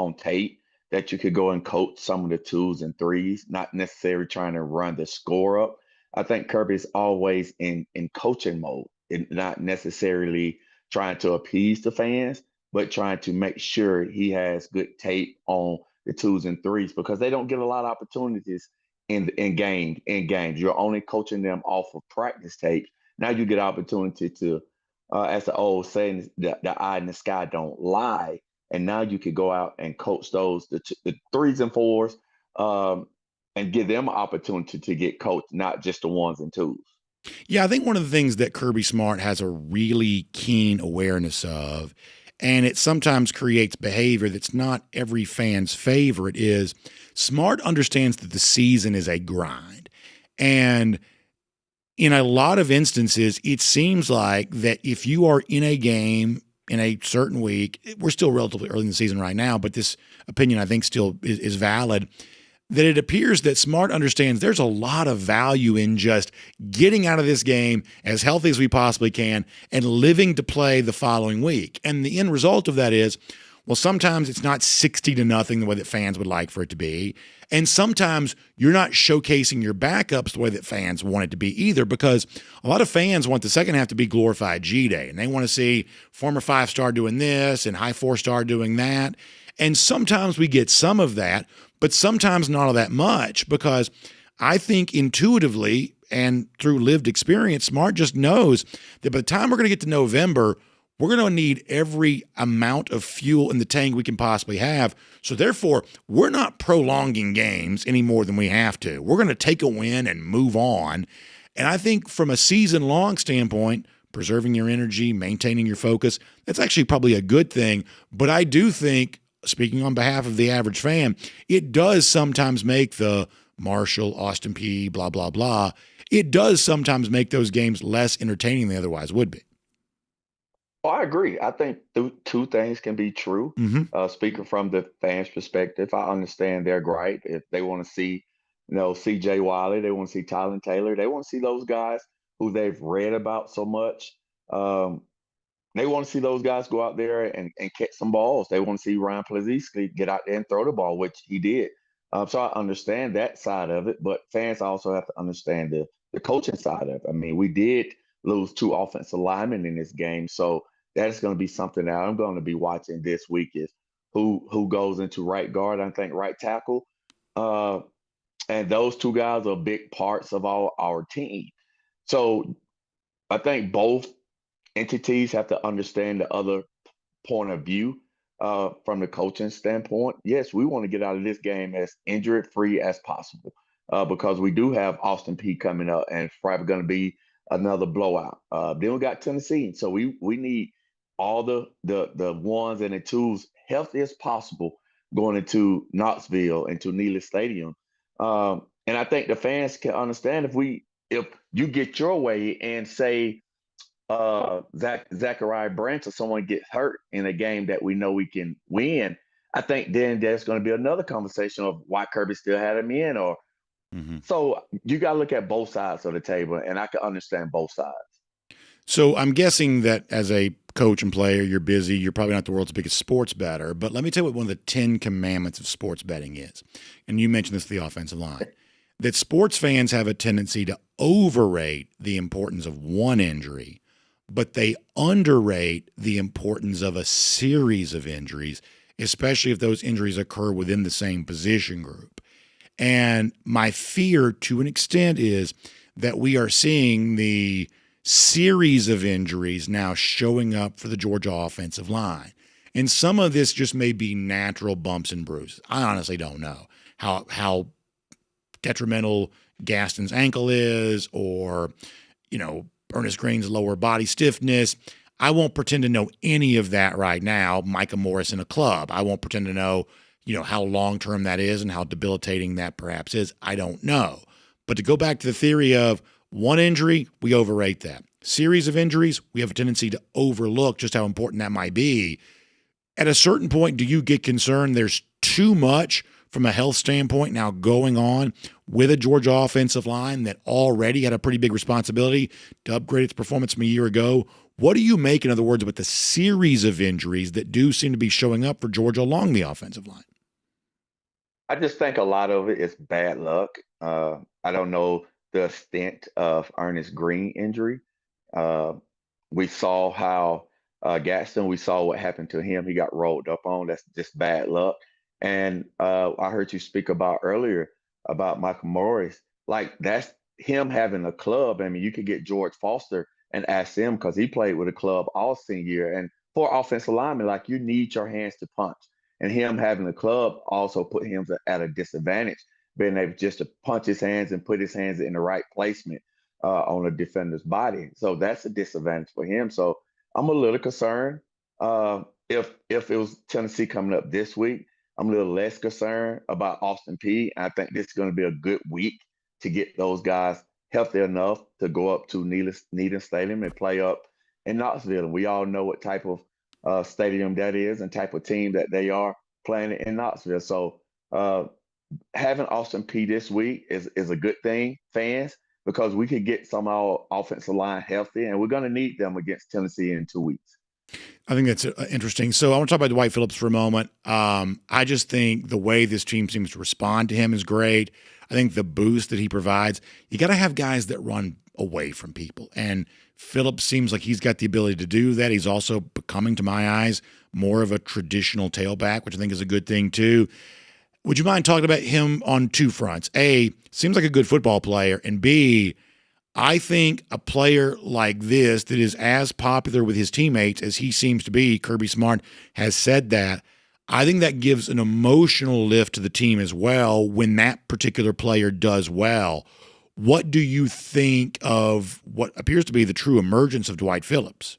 that you could go and coach some of the 2s and 3s, not necessarily trying to run the score up. I think Kirby's always in coaching mode, and not necessarily trying to appease the fans, but trying to make sure he has good tape on the 2s and 3s, because they don't get a lot of opportunities in games. You're only coaching them off of practice tapes. Now you get opportunity to, as the old saying, the eye in the sky don't lie. And now you could go out and coach those, the 3s and 4s, and give them an opportunity to get coached, not just the 1s and 2s. Yeah, I think one of the things that Kirby Smart has a really keen awareness of, and it sometimes creates behavior that's not every fan's favorite, is Smart understands that the season is a grind. And in a lot of instances, it seems like that if you are in a game in a certain week, we're still relatively early in the season right now, but this opinion I think still is valid, that it appears that Smart understands there's a lot of value in just getting out of this game as healthy as we possibly can and living to play the following week. And the end result of that is, well, sometimes it's not 60-0 the way that fans would like for it to be. And sometimes you're not showcasing your backups the way that fans want it to be either, because a lot of fans want the second half to be glorified G-Day. And they want to see former 5-star doing this and high 4-star doing that. And sometimes we get some of that, but sometimes not all that much, because I think intuitively and through lived experience, Smart just knows that by the time we're going to get to November, we're going to need every amount of fuel in the tank we can possibly have. So therefore, we're not prolonging games any more than we have to. We're going to take a win and move on. And I think from a season-long standpoint, preserving your energy, maintaining your focus, that's actually probably a good thing. But I do think, speaking on behalf of the average fan, it does sometimes make the Marshall, Austin Peay, blah, blah, blah. It does sometimes make those games less entertaining than they otherwise would be. Oh, I agree. I think two things can be true. Speaking from the fans' perspective, I understand their gripe. If they want to see, C.J. Wiley, they want to see Tylen Taylor, they want to see those guys who they've read about so much. They want to see those guys go out there and catch some balls. They want to see Ryan Plazewski get out there and throw the ball, which he did. So I understand that side of it, but fans also have to understand the coaching side of it. I mean, we did lose 2 offensive linemen in this game, so that's going to be something that I'm going to be watching this week is who goes into right guard, I think right tackle. And those 2 guys are big parts of our team. So I think both entities have to understand the other point of view from the coaching standpoint. Yes, we want to get out of this game as injury-free as possible because we do have Austin Peay coming up, and it's probably going to be another blowout. Then we got Tennessee, so we need all the ones and the twos healthy as possible going into Knoxville, into Neely Stadium. And I think the fans can understand if you get your way and say Zachariah Branch or someone gets hurt in a game that we know we can win, I think then there's going to be another conversation of why Kirby still had him in. So you got to look at both sides of the table, and I can understand both sides. So I'm guessing that as a coach and player, you're busy. You're probably not the world's biggest sports bettor, but let me tell you what one of the 10 commandments of sports betting is. And you mentioned this, the offensive line, that sports fans have a tendency to overrate the importance of one injury, but they underrate the importance of a series of injuries, especially if those injuries occur within the same position group. And my fear to an extent is that we are seeing the series of injuries now showing up for the Georgia offensive line. And some of this just may be natural bumps and bruises. I honestly don't know how detrimental Gaston's ankle is, or, Ernest Green's lower body stiffness. I won't pretend to know any of that right now. Micah Morris in a club. I won't pretend to know, how long-term that is and how debilitating that perhaps is. I don't know. But to go back to the theory of one injury, we overrate that. Series of injuries, we have a tendency to overlook just how important that might be. At a certain point, do you get concerned there's too much from a health standpoint now going on with a Georgia offensive line that already had a pretty big responsibility to upgrade its performance from a year ago? What do you make, in other words, about the series of injuries that do seem to be showing up for Georgia along the offensive line? I just think a lot of it is bad luck. I don't know the extent of Ernest Green injury. We saw how Gaston, we saw what happened to him. He got rolled up on. That's just bad luck. And I heard you speak about earlier about Michael Morris. Like, that's him having a club. I mean, you could get George Foster and ask him, because he played with a club all senior year. And for offensive linemen, like, you need your hands to punch. And him having a club also put him at a disadvantage, being able just to punch his hands and put his hands in the right placement. on a defender's body. So that's a disadvantage for him. So I'm a little concerned. If it was Tennessee coming up this week, I'm a little less concerned about Austin Peay. I think this is going to be a good week to get those guys healthy enough to go up to Neyland Stadium and play up in Knoxville. And we all know what type of stadium that is and type of team that they are playing in Knoxville. So having Austin Peay this week is a good thing, fans, because we could get some of our offensive line healthy, and we're going to need them against Tennessee in 2 weeks. I think that's interesting. So I want to talk about Dwight Phillips for a moment. I just think the way this team seems to respond to him is great. I think the boost that he provides, you got to have guys that run away from people. And Phillips seems like he's got the ability to do that. He's also becoming, to my eyes, more of a traditional tailback, which I think is a good thing too. Would you mind talking about him on two fronts? A, seems like a good football player, and B, I think a player like this that is as popular with his teammates as he seems to be, Kirby Smart has said that, I think that gives an emotional lift to the team as well when that particular player does well. What do you think of what appears to be the true emergence of Dwight Phillips?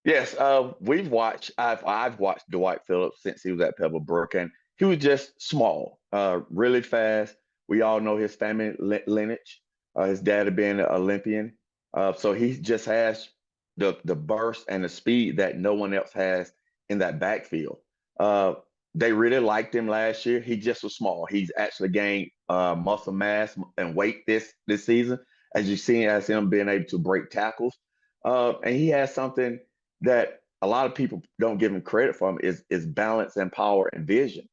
Yes, we've watched. I've watched Dwight Phillips since he was at Pebblebrook, and he was just small, really fast. We all know his family lineage. His dad had been an Olympian, so he just has the burst and the speed that no one else has in that backfield. Uh, they really liked him last year. He just was small. He's actually gained muscle mass and weight this season, as you've seen as him being able to break tackles. And he has something that a lot of people don't give him credit for is balance and power and vision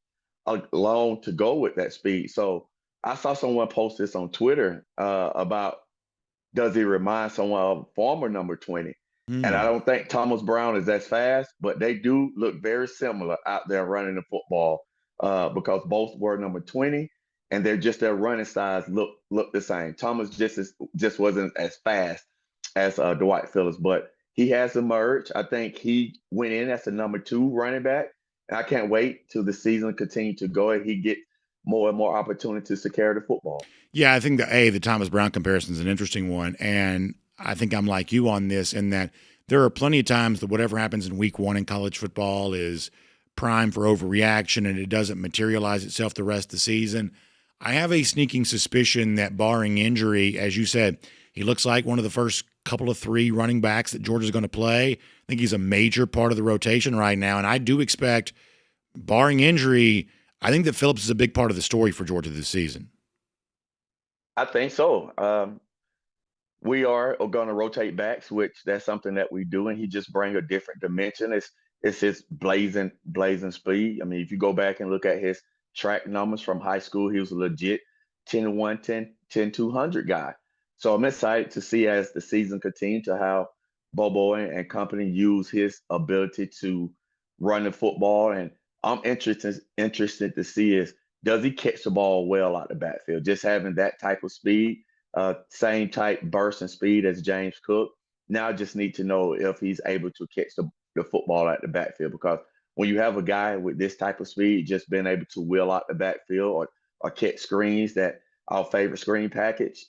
alone to go with that speed. So I saw someone post this on Twitter about does he remind someone of former number 20? And I Hmm. don't think Thomas Brown is as fast, but they do look very similar out there running the football because both were number 20 and they're just their running styles look the same. Thomas just wasn't as fast as Dwight Phillips, but he has emerged. I think he went in as the number 2 running back. And I can't wait till the season continue to go and he get more and more opportunities to carry the football. Yeah, I think the Thomas Brown comparison is an interesting one. And I think I'm like you on this in that there are plenty of times that whatever happens in week 1 in college football is prime for overreaction and it doesn't materialize itself the rest of the season. I have a sneaking suspicion that barring injury, as you said, he looks like one of the first couple of 3 running backs that Georgia's going to play. I think he's a major part of the rotation right now. And I do expect, barring injury, I think that Phillips is a big part of the story for Georgia this season. I think so. We are going to rotate backs, which that's something that we do, and he just bring a different dimension. It's his blazing speed. I mean, if you go back and look at his track numbers from high school, he was a legit 10-1, 10-200 guy. So I'm excited to see as the season continues to how Bobo and company use his ability to run the football. And I'm interested to see is does he catch the ball well out the backfield? Just having that type of speed, same type burst and speed as James Cook. Now I just need to know if he's able to catch the football at the backfield because when you have a guy with this type of speed, just being able to wheel out the backfield or catch screens that our favorite screen package,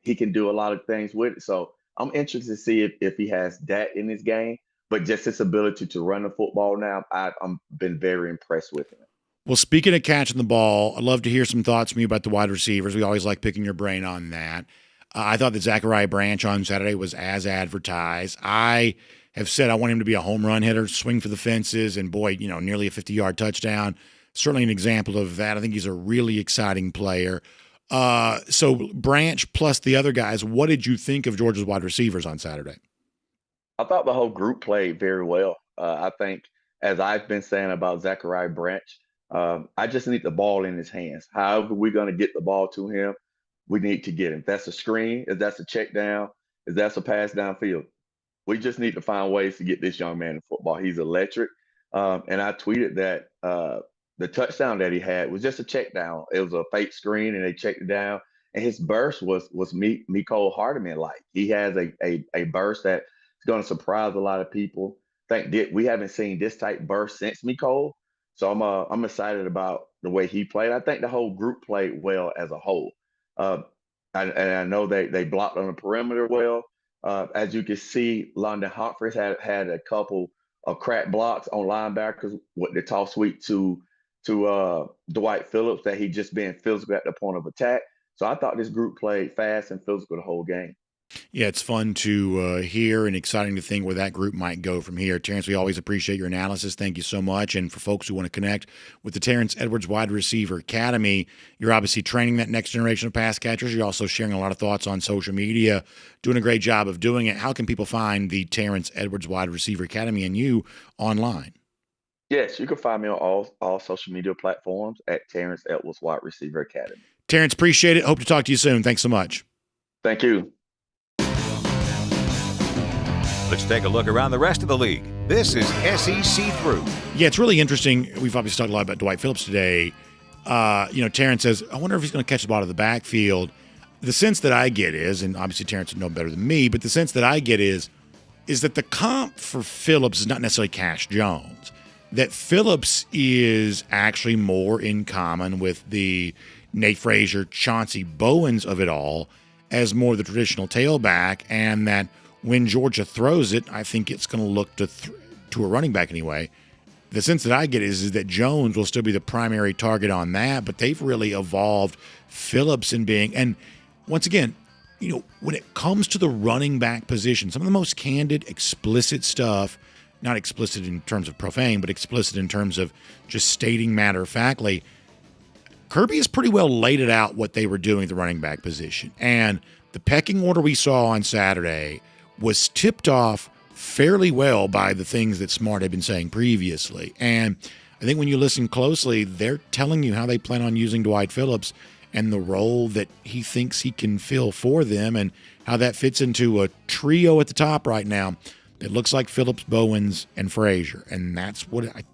he can do a lot of things with it. So I'm interested to see if he has that in his game, but just his ability to run the football now, I'm been very impressed with him. Well, speaking of catching the ball, I'd love to hear some thoughts from you about the wide receivers. We always like picking your brain on that. I thought that Zachariah Branch on Saturday was as advertised. I have said I want him to be a home run hitter, swing for the fences, and boy, nearly a 50-yard touchdown. Certainly an example of that. I think he's a really exciting player. So Branch plus the other guys, what did you think of Georgia's wide receivers on Saturday? I thought the whole group played very well. I think, as I've been saying about Zachariah Branch, I just need the ball in his hands. However, we're going to get the ball to him, we need to get him. If that's a screen, if that's a check down, if that's a pass downfield, we just need to find ways to get this young man in football. He's electric. And I tweeted that the touchdown that he had was just a check down. It was a fake screen and they checked it down. And his burst was Mecole Hardman like. He has a burst that's going to surprise a lot of people. We haven't seen this type burst since Mecole. So I'm excited about the way he played. I think the whole group played well as a whole. Uh, and I know they blocked on the perimeter well. As you can see, London Humphreys had a couple of crack blocks on linebackers with the toss sweep to Dwight Phillips that he just being physical at the point of attack. So I thought this group played fast and physical the whole game. Yeah, it's fun to hear and exciting to think where that group might go from here. Terrence, we always appreciate your analysis. Thank you so much. And for folks who want to connect with the Terrence Edwards Wide Receiver Academy, you're obviously training that next generation of pass catchers. You're also sharing a lot of thoughts on social media, doing a great job of doing it. How can people find the Terrence Edwards Wide Receiver Academy and you online? Yes, you can find me on all social media platforms at Terrence Edwards Wide Receiver Academy. Terrence, appreciate it. Hope to talk to you soon. Thanks so much. Thank you. Let's take a look around the rest of the league. This is SEC Through. Yeah, it's really interesting. We've obviously talked a lot about Dwight Phillips today. Terrence says, I wonder if he's going to catch the ball out of the backfield. The sense that I get is, and obviously Terrence would know better than me, but the sense that I get is that the comp for Phillips is not necessarily Cash Jones. That Phillips is actually more in common with the Nate Frazier, Chauncey Bowens of it all as more the traditional tailback, and that when Georgia throws it, I think it's going to look to a running back anyway. The sense that I get is that Jones will still be the primary target on that, but they've really evolved Phillips in being, and once again, when it comes to the running back position, some of the most candid, explicit stuff, not explicit in terms of profane, but explicit in terms of just stating matter-of-factly, Kirby has pretty well laid it out what they were doing at the running back position. And the pecking order we saw on Saturday was tipped off fairly well by the things that Smart had been saying previously. And I think when you listen closely, they're telling you how they plan on using Dwight Phillips and the role that he thinks he can fill for them and how that fits into a trio at the top right now. It looks like Phillips, Bowens, and Frazier. And that's what I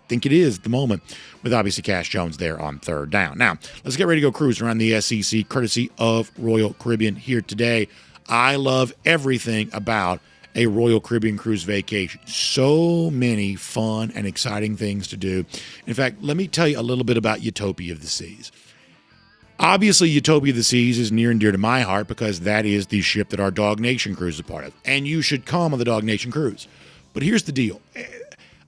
think it is at the moment, with obviously Cash Jones there on third down. Now, let's get ready to go cruising around the SEC, courtesy of Royal Caribbean here today. I love everything about a Royal Caribbean cruise vacation. So many fun and exciting things to do. In fact, let me tell you a little bit about Utopia of the Seas. Obviously, Utopia of the Seas is near and dear to my heart because that is the ship that our DawgNation cruise is a part of. And you should come on the DawgNation cruise. But here's the deal.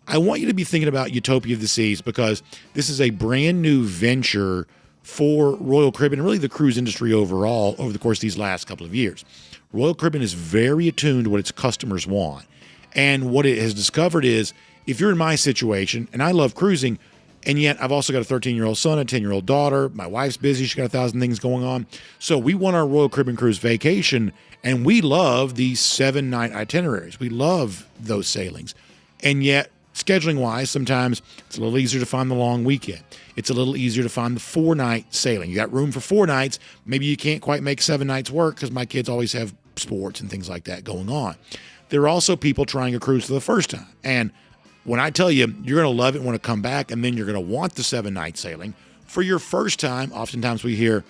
I want you to be thinking about Utopia of the Seas because this is a brand new venture for Royal Caribbean and really the cruise industry overall over the course of these last couple of years. Royal Caribbean is very attuned to what its customers want. And what it has discovered is if you're in my situation, and I love cruising, and yet I've also got a 13-year-old son, a 10-year-old daughter, my wife's busy, she's got 1,000 things going on. So we want our Royal Caribbean cruise vacation, and we love these 7-night itineraries. We love those sailings. And yet, scheduling-wise, sometimes it's a little easier to find the long weekend. It's a little easier to find the 4-night sailing. You got room for 4 nights. Maybe you can't quite make 7 nights work because my kids always have sports and things like that going on. There are also people trying a cruise for the first time. And when I tell you, you're going to love it, want to come back, and then you're going to want the 7-night sailing. For your first time, oftentimes we hear,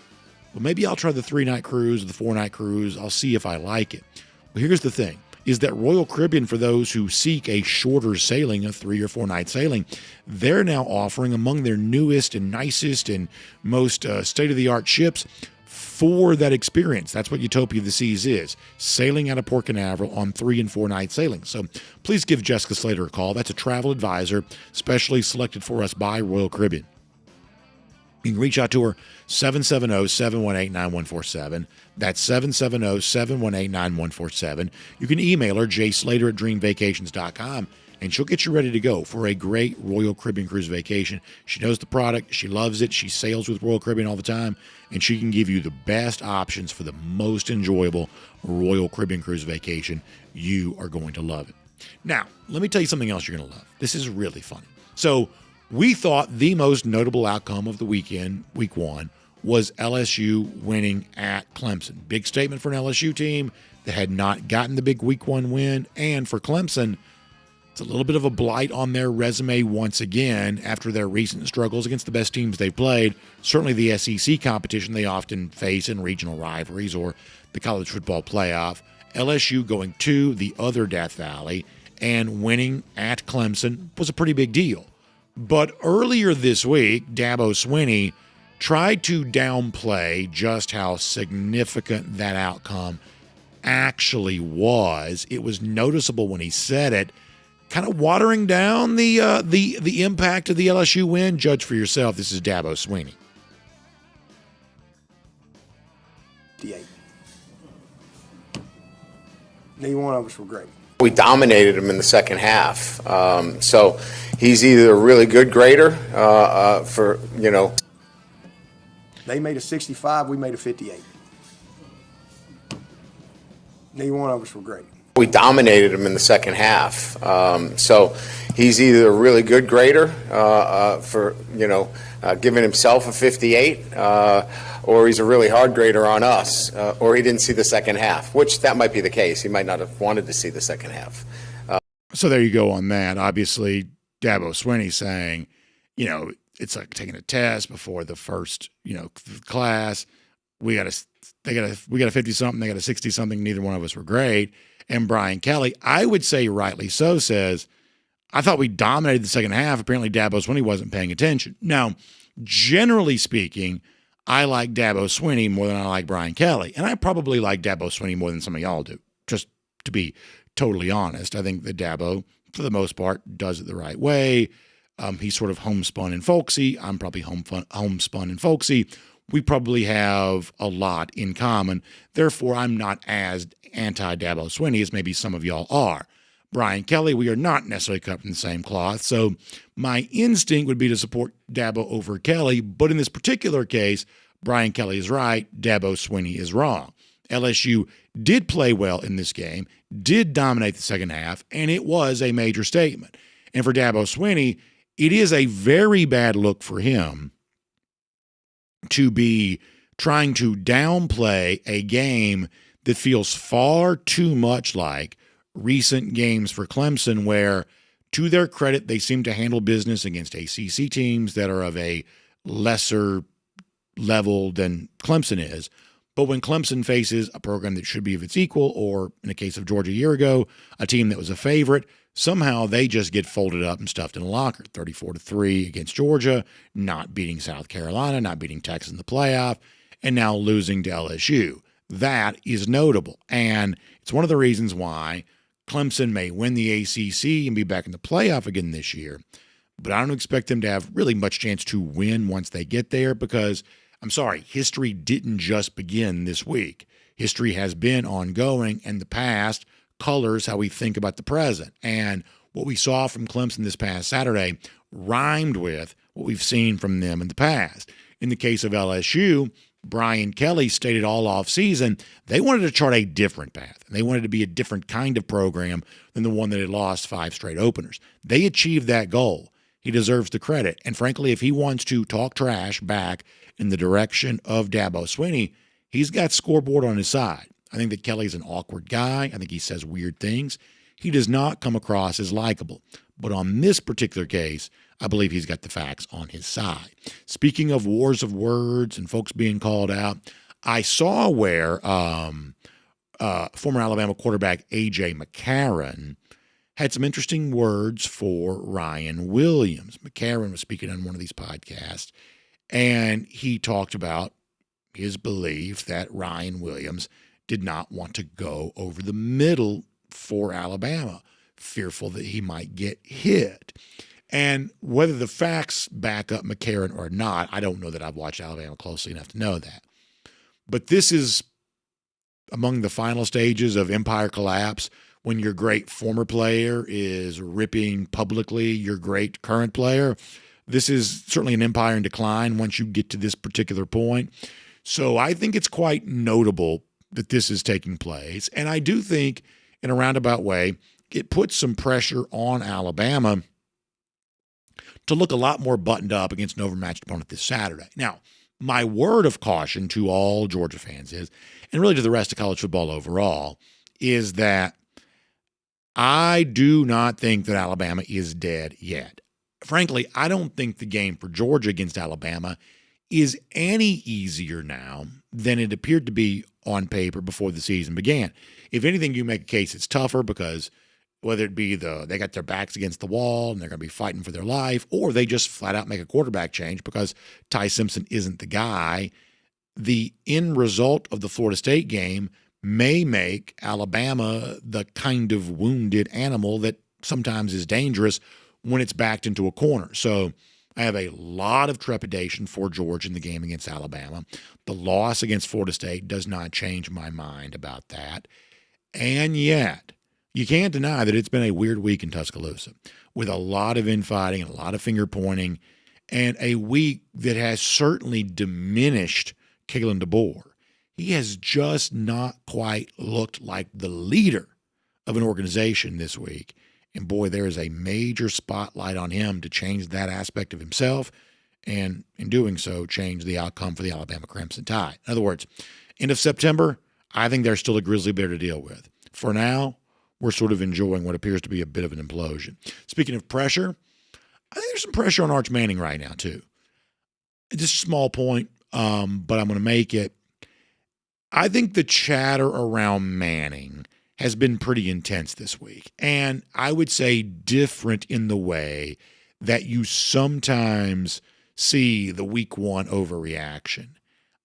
well, maybe I'll try the 3-night cruise or the 4-night cruise. I'll see if I like it. But here's the thing. Is that Royal Caribbean, for those who seek a shorter sailing, a 3 or 4 night sailing, they're now offering among their newest and nicest and most state-of-the-art ships for that experience. That's what Utopia of the Seas is, sailing out of Port Canaveral on 3 and 4 night sailings. So please give Jessica Slater a call. That's a travel advisor specially selected for us by Royal Caribbean. You can reach out to her, 770-718-9147. That's 770-718-9147. You can email her, jslater@dreamvacations.com, and she'll get you ready to go for a great Royal Caribbean cruise vacation. She knows the product. She loves it. She sails with Royal Caribbean all the time, and she can give you the best options for the most enjoyable Royal Caribbean cruise vacation. You are going to love it. Now, let me tell you something else you're going to love. This is really funny. So, we thought the most notable outcome of the weekend, week 1, was LSU winning at Clemson. Big statement for an LSU team that had not gotten the big week 1 win. And for Clemson, it's a little bit of a blight on their resume once again after their recent struggles against the best teams they've played. Certainly the SEC competition they often face in regional rivalries or the college football playoff. LSU going to the other Death Valley and winning at Clemson was a pretty big deal. But earlier this week, Dabo Swinney tried to downplay just how significant that outcome actually was. It was noticeable when he said it, kind of watering down the impact of the LSU win. Judge for yourself. This is Dabo Swinney. Neither one of us were great. We dominated him in the second half. So he's either a really good grader They made a 65, we made a 58. Neither one of us were great. We dominated him in the second half. So he's either a really good grader giving himself a 58, or he's a really hard grader on us, or he didn't see the second half, which that might be the case. He might not have wanted to see the second half. So there you go on that. Obviously, Dabo Swinney saying, it's like taking a test before the first, class. We got a 50-something, they got a 60-something. Neither one of us were great. And Brian Kelly, I would say rightly so, says, I thought we dominated the second half. Apparently, Dabo Swinney wasn't paying attention. Now, generally speaking, I like Dabo Swinney more than I like Brian Kelly. And I probably like Dabo Swinney more than some of y'all do, just to be totally honest. I think that Dabo, for the most part, does it the right way. He's sort of homespun and folksy. I'm probably homespun and folksy. We probably have a lot in common. Therefore, I'm not as anti-Dabo Swinney as maybe some of y'all are. Brian Kelly, we are not necessarily cut from the same cloth, so my instinct would be to support Dabo over Kelly, but in this particular case, Brian Kelly is right, Dabo Swinney is wrong. LSU did play well in this game, did dominate the second half, and it was a major statement. And for Dabo Swinney, it is a very bad look for him to be trying to downplay a game that feels far too much like recent games for Clemson where, to their credit, they seem to handle business against ACC teams that are of a lesser level than Clemson is. But when Clemson faces a program that should be of its equal, or in the case of Georgia a year ago, a team that was a favorite, somehow they just get folded up and stuffed in a locker. 34-3 against Georgia, not beating South Carolina, not beating Texas in the playoff, and now losing to LSU. That is notable. And it's one of the reasons why Clemson may win the ACC and be back in the playoff again this year. But I don't expect them to have really much chance to win once they get there because, I'm sorry, history didn't just begin this week. History has been ongoing, and the past colors how we think about the present. And what we saw from Clemson this past Saturday rhymed with what we've seen from them in the past. In the case of LSU, Brian Kelly stated all offseason they wanted to chart a different path. They wanted to be a different kind of program than the one that had lost 5 straight openers. They achieved that goal. He deserves the credit. And frankly, if he wants to talk trash back in the direction of Dabo Swinney, he's got scoreboard on his side. I think that Kelly's an awkward guy. I think he says weird things. He does not come across as likable. But on this particular case, I believe he's got the facts on his side. Speaking of wars of words and folks being called out, I saw where former Alabama quarterback A.J. McCarron had some interesting words for Ryan Williams. McCarron was speaking on one of these podcasts, and he talked about his belief that Ryan Williams did not want to go over the middle for Alabama, fearful that he might get hit. And whether the facts back up McCarron or not, I don't know that I've watched Alabama closely enough to know that. But this is among the final stages of empire collapse when your great former player is ripping publicly your great current player. This is certainly an empire in decline once you get to this particular point. So I think it's quite notable that this is taking place. And I do think, in a roundabout way, it puts some pressure on Alabama to look a lot more buttoned up against an overmatched opponent this Saturday. Now, my word of caution to all Georgia fans is, and really to the rest of college football overall, is that I do not think that Alabama is dead yet. Frankly, I don't think the game for Georgia against Alabama is any easier now than it appeared to be on paper before the season began. If anything, you make a case it's tougher because whether it be they got their backs against the wall and they're going to be fighting for their life, or they just flat out make a quarterback change because Ty Simpson isn't the guy. The end result of the Florida State game may make Alabama the kind of wounded animal that sometimes is dangerous when it's backed into a corner. So I have a lot of trepidation for Georgia in the game against Alabama. The loss against Florida State does not change my mind about that. And yet, you can't deny that it's been a weird week in Tuscaloosa with a lot of infighting and a lot of finger pointing, and a week that has certainly diminished Kalen DeBoer. He has just not quite looked like the leader of an organization this week. And boy, there is a major spotlight on him to change that aspect of himself, and in doing so, change the outcome for the Alabama Crimson Tide. In other words, end of September, I think there's still a grizzly bear to deal with. For now, we're sort of enjoying what appears to be a bit of an implosion. Speaking of pressure, I think there's some pressure on Arch Manning right now, too. Just a small point, but I'm going to make it. I think the chatter around Manning has been pretty intense this week, and I would say different in the way that you sometimes see the week one overreaction.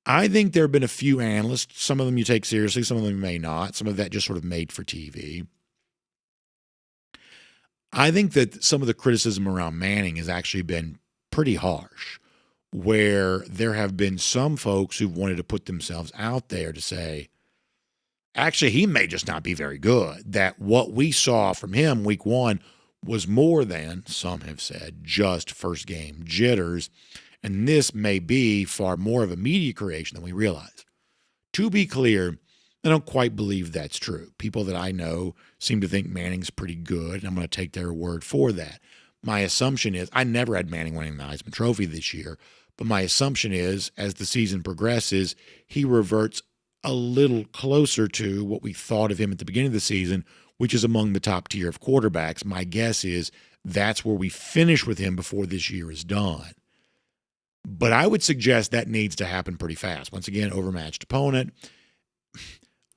I think there have been a few analysts, some of them you take seriously, some of them you may not, some of that just sort of made for TV. I think that some of the criticism around Manning has actually been pretty harsh, where there have been some folks who've wanted to put themselves out there to say, actually, he may just not be very good, that what we saw from him week one was more than, some have said, just first game jitters, and this may be far more of a media creation than we realize. To be clear, I don't quite believe that's true. People that I know seem to think Manning's pretty good, and I'm going to take their word for that. My assumption is, I never had Manning winning the Heisman Trophy this year, but my assumption is, as the season progresses, he reverts a little closer to what we thought of him at the beginning of the season, which is among the top tier of quarterbacks. My guess is that's where we finish with him before this year is done. But I would suggest that needs to happen pretty fast. Once again, overmatched opponent.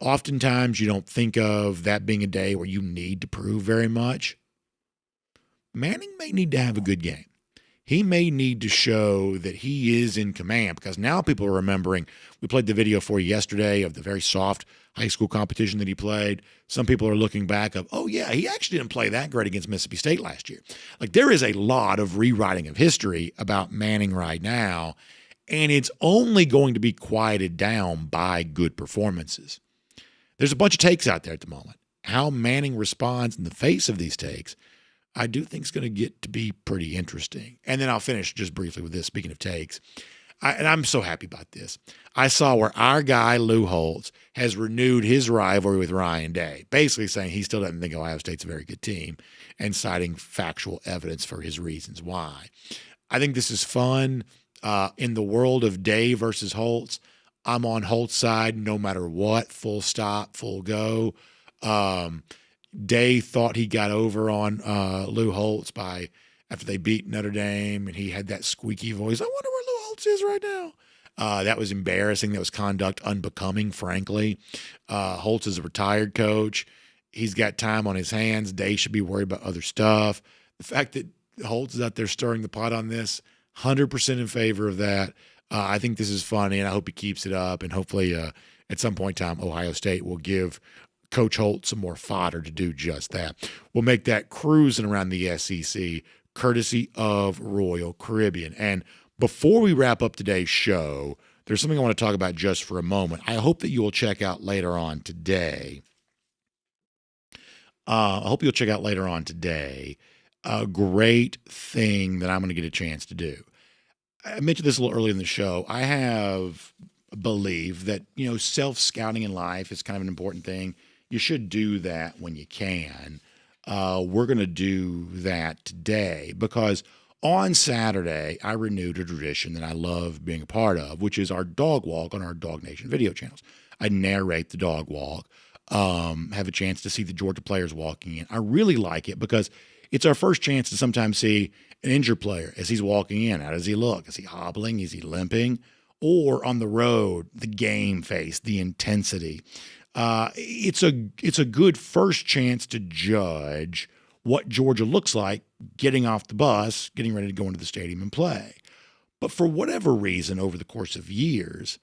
Oftentimes, you don't think of that being a day where you need to prove very much. Manning may need to have a good game. He may need to show that he is in command, because now people are remembering, we played the video for you yesterday of the very soft high school competition that he played. Some people are looking back of, oh yeah, he actually didn't play that great against Mississippi State last year. Like, there is a lot of rewriting of history about Manning right now, and it's only going to be quieted down by good performances. There's a bunch of takes out there at the moment. How Manning responds in the face of these takes, I do think is going to get to be pretty interesting. And then I'll finish just briefly with this, speaking of takes. And I'm so happy about this. I saw where our guy, Lou Holtz, has renewed his rivalry with Ryan Day, basically saying he still doesn't think Ohio State's a very good team and citing factual evidence for his reasons why. I think this is fun. In the world of Day versus Holtz, I'm on Holtz's side no matter what, full stop, full go. Day thought he got over on Lou Holtz after they beat Notre Dame, and he had that squeaky voice. I wonder where Lou Holtz is right now. That was embarrassing. That was conduct unbecoming, frankly. Holtz is a retired coach. He's got time on his hands. Day should be worried about other stuff. The fact that Holtz is out there stirring the pot on this, 100% in favor of that. I think this is funny, and I hope he keeps it up. And hopefully at some point in time, Ohio State will give Coach Holtz some more fodder to do just that. We'll make that cruising around the SEC courtesy of Royal Caribbean. And before we wrap up today's show, there's something I want to talk about just for a moment. I hope that you will check out later on today. A great thing that I'm going to get a chance to do. I mentioned this a little early in the show. I have believed that, self-scouting in life is kind of an important thing. You should do that when you can. We're going to do that today because on Saturday, I renewed a tradition that I love being a part of, which is our dog walk on our DawgNation video channels. I narrate the dog walk, have a chance to see the Georgia players walking in. I really like it because it's our first chance to sometimes see an injured player as he's walking in. How does he look? Is he hobbling? Is he limping? Or on the road, the game face, the intensity. it's a good first chance to judge what Georgia looks like getting off the bus, getting ready to go into the stadium and play. But for whatever reason, over the course of years,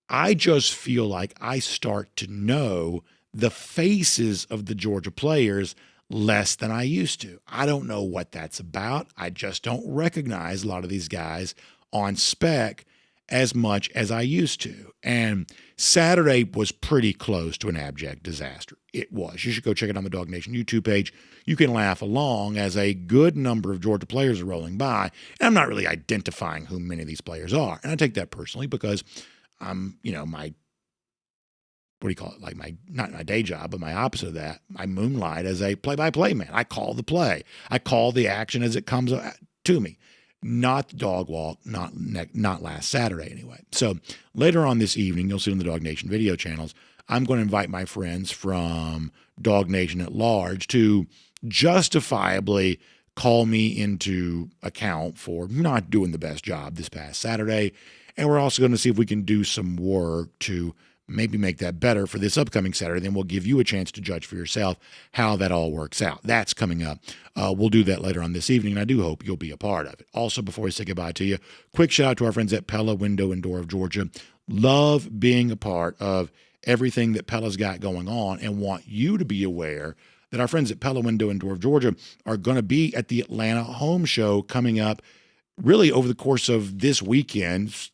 I just feel like I start to know the faces of the Georgia players less than I used to. I don't know what that's about. I just don't recognize a lot of these guys on spec as much as I used to. And Saturday was pretty close to an abject disaster. It was. You should go check it on the DawgNation YouTube page. You can laugh along as a good number of Georgia players are rolling by. And I'm not really identifying who many of these players are. And I take that personally because I'm, my, what do you call it? Like not my day job, but my opposite of that. I moonlight as a play-by-play man. I call the play. I call the action as it comes to me. Not the dog walk, not last Saturday anyway. So later on this evening, you'll see on the DawgNation video channels, I'm going to invite my friends from DawgNation at large to justifiably call me into account for not doing the best job this past Saturday. And we're also going to see if we can do some work to maybe make that better for this upcoming Saturday. Then we'll give you a chance to judge for yourself how that all works out. That's coming up. We'll do that later on this evening, and I do hope you'll be a part of it. Also, before we say goodbye to you, quick shout out to our friends at Pella Window and Door of Georgia. Love being a part of everything that Pella's got going on and want you to be aware that our friends at Pella Window and Door of Georgia are going to be at the Atlanta Home Show coming up really over the course of this weekend,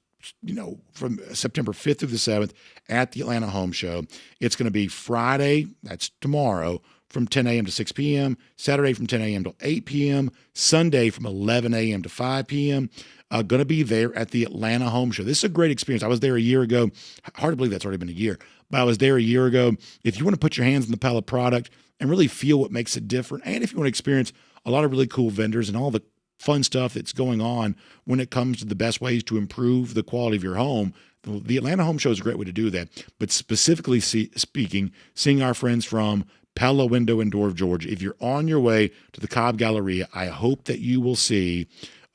from September 5th through the 7th at the Atlanta Home Show. It's going to be Friday, that's tomorrow, from 10 a.m. to 6 p.m., Saturday from 10 a.m. to 8 p.m., Sunday from 11 a.m. to 5 p.m. Going to be there at the Atlanta Home Show. This is a great experience. I was there a year ago. Hard to believe that's already been a year, but I was there a year ago. If you want to put your hands on the Pella product and really feel what makes it different, and if you want to experience a lot of really cool vendors and all the fun stuff that's going on when it comes to the best ways to improve the quality of your home, the Atlanta Home Show is a great way to do that. But specifically speaking, seeing our friends from Pella Window and Door of Georgia, if you're on your way to the Cobb Galleria, I hope that you will see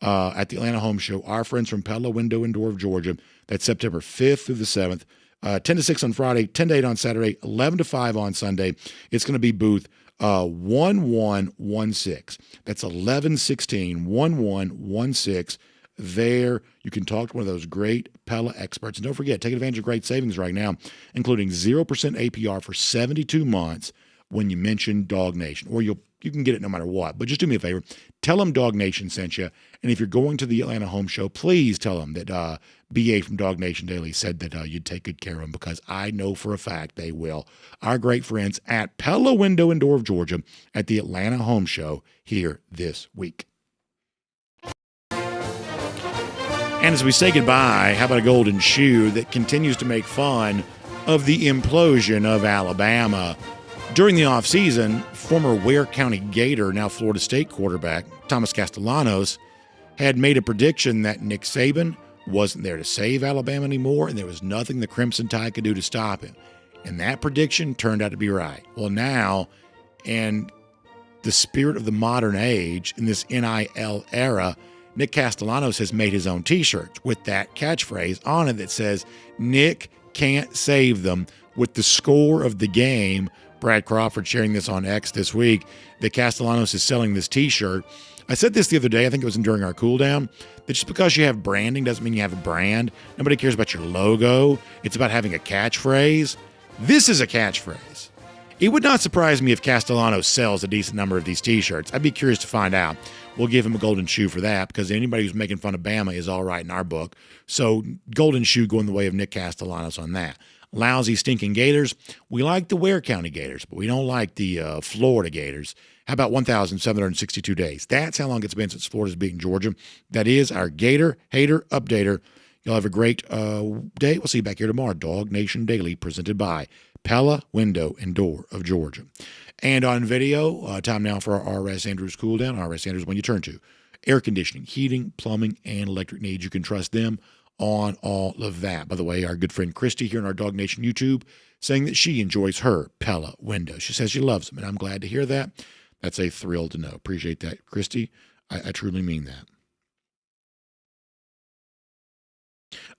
at the Atlanta Home Show our friends from Pella Window and Door of Georgia. That's September 5th through the 7th, 10 to 6 on Friday, 10 to 8 on Saturday, 11 to 5 on Sunday. It's going to be booth 1116. That's 1116 there. You can talk to one of those great Pella experts. And don't forget, take advantage of great savings right now, including 0% APR for 72 months when you mention DawgNation, or you can get it no matter what. But just do me a favor. Tell them DawgNation sent you. And if you're going to the Atlanta Home Show, please tell them that BA from DawgNation Daily said that you'd take good care of them, because I know for a fact they will. Our great friends at Pella Window and Door of Georgia at the Atlanta Home Show here this week. And as we say goodbye, how about a golden shoe that continues to make fun of the implosion of Alabama? During the offseason, former Ware County Gator, now Florida State quarterback, Thomas Castellanos, had made a prediction that Nick Saban wasn't there to save Alabama anymore, and there was nothing the Crimson Tide could do to stop him. And that prediction turned out to be right. Well, now, in the spirit of the modern age, in this NIL era, Nick Castellanos has made his own T-shirts with that catchphrase on it that says, "Nick can't save them," with the score of the game. Brad Crawford sharing this on X this week, that Castellanos is selling this T-shirt. I said this the other day, I think it was during our cool down, that just because you have branding doesn't mean you have a brand. Nobody cares about your logo. It's about having a catchphrase. This is a catchphrase. It would not surprise me if Castellanos sells a decent number of these T-shirts. I'd be curious to find out. We'll give him a golden shoe for that, because anybody who's making fun of Bama is all right in our book. So golden shoe going the way of Nick Castellanos on that. Lousy, stinking Gators. We like the Ware County Gators, but we don't like the Florida Gators. How about 1,762 days? That's how long it's been since Florida's beaten Georgia. That is our Gator Hater Updater. Y'all have a great day. We'll see you back here tomorrow. DawgNation Daily, presented by Pella Window and Door of Georgia. And on video, time now for our R.S. Andrews cool down. R.S. Andrews, when you turn to air conditioning, heating, plumbing, and electric needs, you can trust them on all of that. By the way, our good friend Christy here on our DawgNation YouTube saying that she enjoys her Pella window. She says she loves them, and I'm glad to hear that. That's a thrill to know. Appreciate that, Christy. I truly mean that.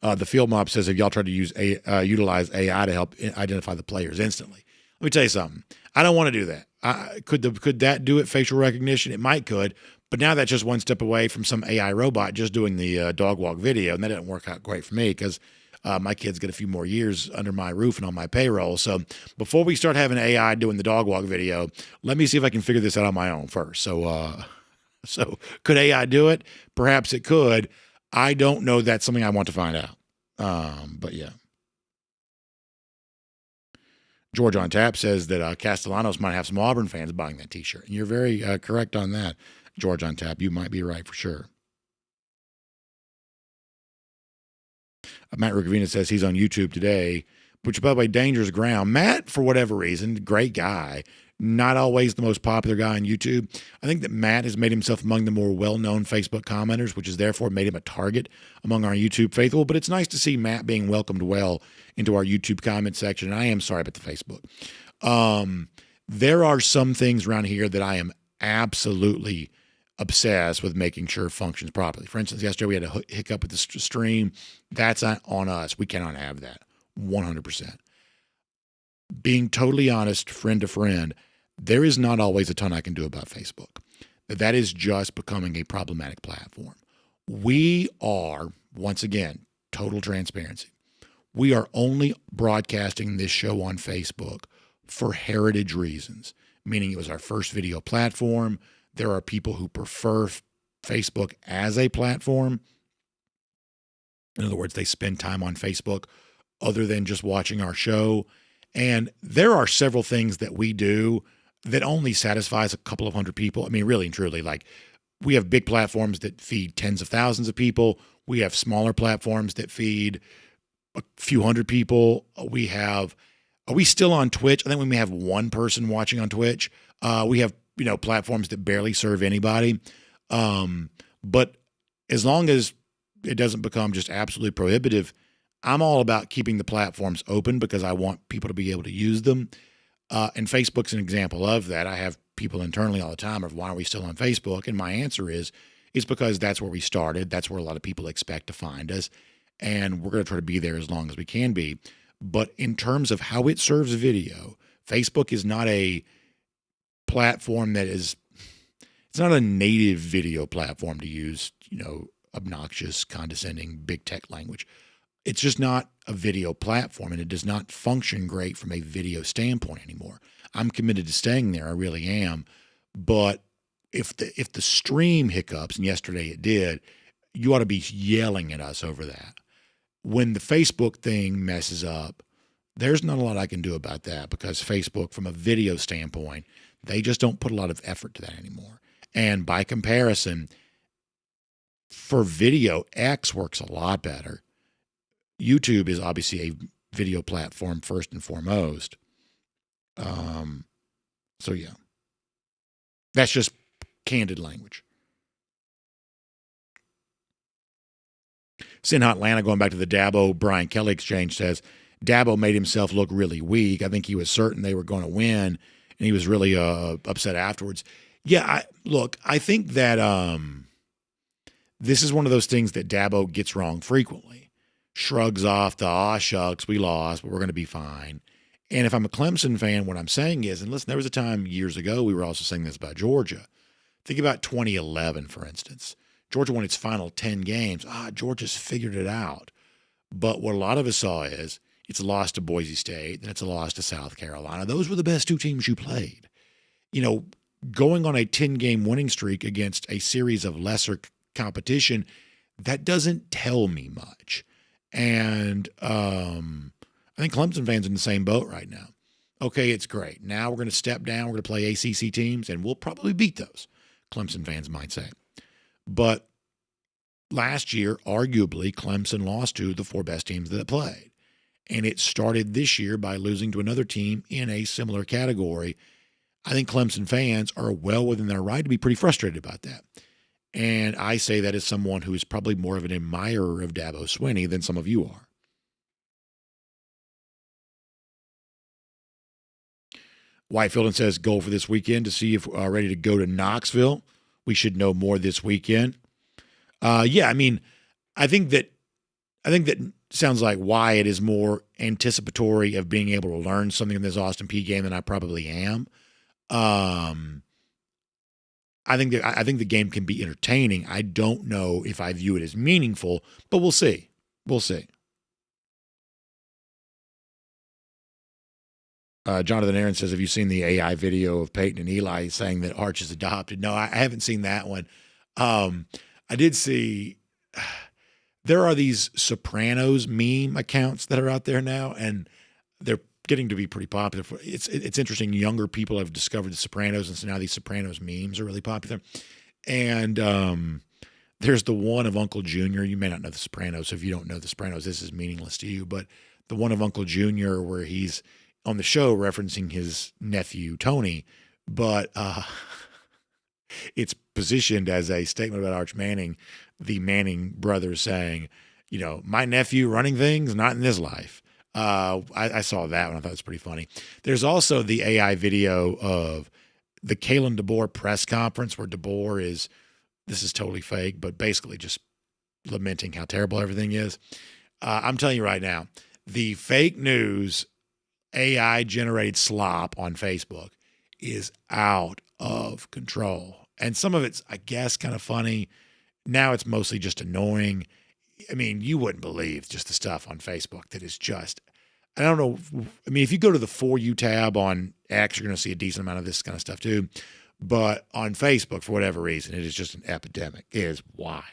The field mob says, have y'all tried to utilize AI to help identify the players instantly? Let me tell you something. I don't want to do that. Could that do it? Facial recognition? It might could. But now that's just one step away from some AI robot just doing the dog walk video. And that didn't work out great for me because my kids get a few more years under my roof and on my payroll. So before we start having AI doing the dog walk video, let me see if I can figure this out on my own first. So could AI do it? Perhaps it could. I don't know. That's something I want to find out. But yeah. George on Tap says that Castellanos might have some Auburn fans buying that T-shirt. And you're very correct on that, George on Tap. You might be right for sure. Matt Rukavina says he's on YouTube today, which, by the way, dangerous ground. Matt, for whatever reason, great guy, not always the most popular guy on YouTube. I think that Matt has made himself among the more well-known Facebook commenters, which has therefore made him a target among our YouTube faithful. But it's nice to see Matt being welcomed well into our YouTube comment section. And I am sorry about the Facebook. There are some things around here that I am absolutely obsessed with making sure functions properly. For instance, yesterday we had a hiccup with the stream. That's not on us. We cannot have that. 100%. Being totally honest, friend to friend, there is not always a ton I can do about Facebook. That is just becoming a problematic platform. We are, once again, total transparency. We are only broadcasting this show on Facebook for heritage reasons, meaning it was our first video platform. There are people who prefer Facebook as a platform. In other words, they spend time on Facebook other than just watching our show. And there are several things that we do that only satisfies a couple of hundred people. I mean, really and truly, like we have big platforms that feed tens of thousands of people. We have smaller platforms that feed a few hundred people. Are we still on Twitch? I think we may have one person watching on Twitch. We have, platforms that barely serve anybody. But as long as it doesn't become just absolutely prohibitive, I'm all about keeping the platforms open because I want people to be able to use them. And Facebook's an example of that. I have people internally all the time of why are we still on Facebook? And my answer is because that's where we started. That's where a lot of people expect to find us. And we're going to try to be there as long as we can be. But in terms of how it serves video, Facebook is not a platform it's not a native video platform to use, obnoxious, condescending, big tech language. It's just not a video platform, and it does not function great from a video standpoint anymore. I'm committed to staying there. I really am. But if the stream hiccups, and yesterday it did, you ought to be yelling at us over that. When the Facebook thing messes up, there's not a lot I can do about that because Facebook, from a video standpoint, they just don't put a lot of effort to that anymore. And by comparison, for video, X works a lot better. YouTube is obviously a video platform first and foremost. So yeah, that's just candid language. Sin Hot Atlanta, going back to the Dabo Brian Kelly exchange, says Dabo made himself look really weak. I think he was certain they were going to win, and he was really upset afterwards. Yeah, I think that this is one of those things that Dabo gets wrong frequently. Shrugs off the, shucks, we lost, but we're going to be fine. And if I'm a Clemson fan, what I'm saying is, and listen, there was a time years ago we were also saying this about Georgia. Think about 2011, for instance. Georgia won its final 10 games. Georgia's figured it out. But what a lot of us saw is it's a loss to Boise State, and it's a loss to South Carolina. Those were the best two teams you played. Going on a 10-game winning streak against a series of lesser competition, that doesn't tell me much. And I think Clemson fans are in the same boat right now. Okay, it's great. Now we're going to step down. We're going to play ACC teams, and we'll probably beat those, Clemson fans might say. But last year, arguably, Clemson lost to the four best teams that it played. And it started this year by losing to another team in a similar category. I think Clemson fans are well within their right to be pretty frustrated about that. And I say that as someone who is probably more of an admirer of Dabo Swinney than some of you are. Whitefield says, goal for this weekend to see if we're ready to go to Knoxville. We should know more this weekend. I think that I think that sounds like Wyatt is more anticipatory of being able to learn something in this Austin Peay game than I probably am. I think the game can be entertaining. I don't know if I view it as meaningful, but we'll see. We'll see. Jonathan Aaron says, have you seen the AI video of Peyton and Eli saying that Arch is adopted? No, I haven't seen that one. I did see there are these Sopranos meme accounts that are out there now, and they're getting to be pretty popular. It's interesting. Younger people have discovered the Sopranos, and so now these Sopranos memes are really popular. And there's the one of Uncle Junior. You may not know the Sopranos. So if you don't know the Sopranos, this is meaningless to you. But the one of Uncle Junior where he's on the show referencing his nephew, Tony, but it's positioned as a statement about Arch Manning, the Manning brothers saying, my nephew running things, not in this life. I saw that one. I thought it was pretty funny. There's also the AI video of the Kalen DeBoer press conference where DeBoer this is totally fake, but basically just lamenting how terrible everything is. I'm telling you right now, the fake news AI-generated slop on Facebook is out of control. And some of it's, I guess, kind of funny. Now it's mostly just annoying. I mean, you wouldn't believe just the stuff on Facebook that is just, I don't know. I mean, if you go to the For You tab on X, you're going to see a decent amount of this kind of stuff too. But on Facebook, for whatever reason, it is just an epidemic. It is wild.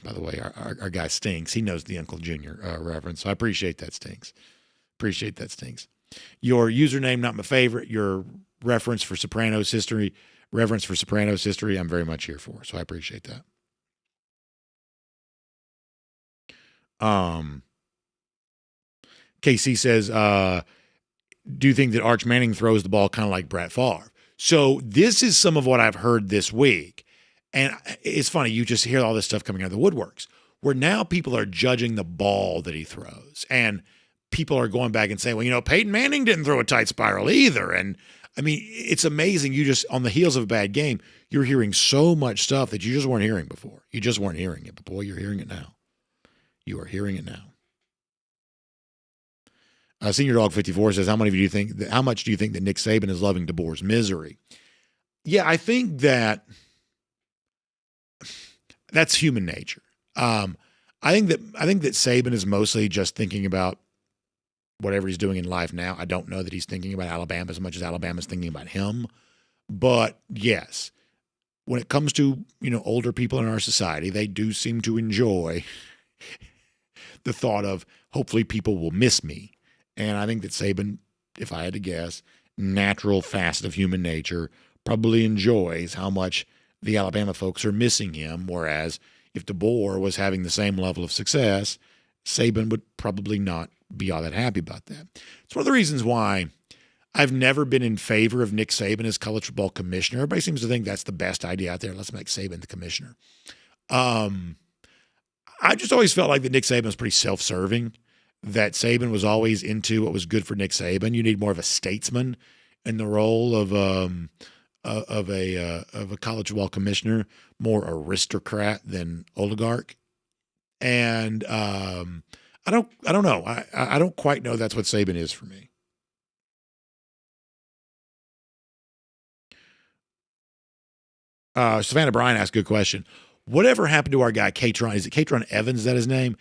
By the way, our guy Stinks. He knows the Uncle Junior reference. So I appreciate that, Stinks. Appreciate that, Stinks. Your username, not my favorite. Your reference for Sopranos history, I'm very much here for. So I appreciate that. KC says, do you think that Arch Manning throws the ball kind of like Brett Favre? So this is some of what I've heard this week. And it's funny, you just hear all this stuff coming out of the woodworks, where now people are judging the ball that he throws. And people are going back and saying, well, Peyton Manning didn't throw a tight spiral either. And I mean, it's amazing. You just, on the heels of a bad game, you're hearing so much stuff that you just weren't hearing before. You just weren't hearing it, but boy, you're hearing it now. You are hearing it now. Senior Dog 54 says, how much do you think that Nick Saban is loving DeBoer's misery? Yeah, I think that's human nature. I think that Saban is mostly just thinking about whatever he's doing in life now. I don't know that he's thinking about Alabama as much as Alabama's thinking about him. But yes, when it comes to, older people in our society, they do seem to enjoy the thought of hopefully people will miss me. And I think that Saban, if I had to guess, natural facet of human nature, probably enjoys how much the Alabama folks are missing him. Whereas if DeBoer was having the same level of success, Saban would probably not be all that happy about that. It's one of the reasons why I've never been in favor of Nick Saban as college football commissioner. Everybody seems to think that's the best idea out there. Let's make Saban the commissioner. I just always felt like that Nick Saban was pretty self-serving, that Saban was always into what was good for Nick Saban. You need more of a statesman in the role of a college football commissioner, more aristocrat than oligarch. And I don't know. I don't quite know that's what Saban is for me. Savannah Bryan asked a good question. Whatever happened to our guy, Catron? Is it Catron Evans? Is that his name?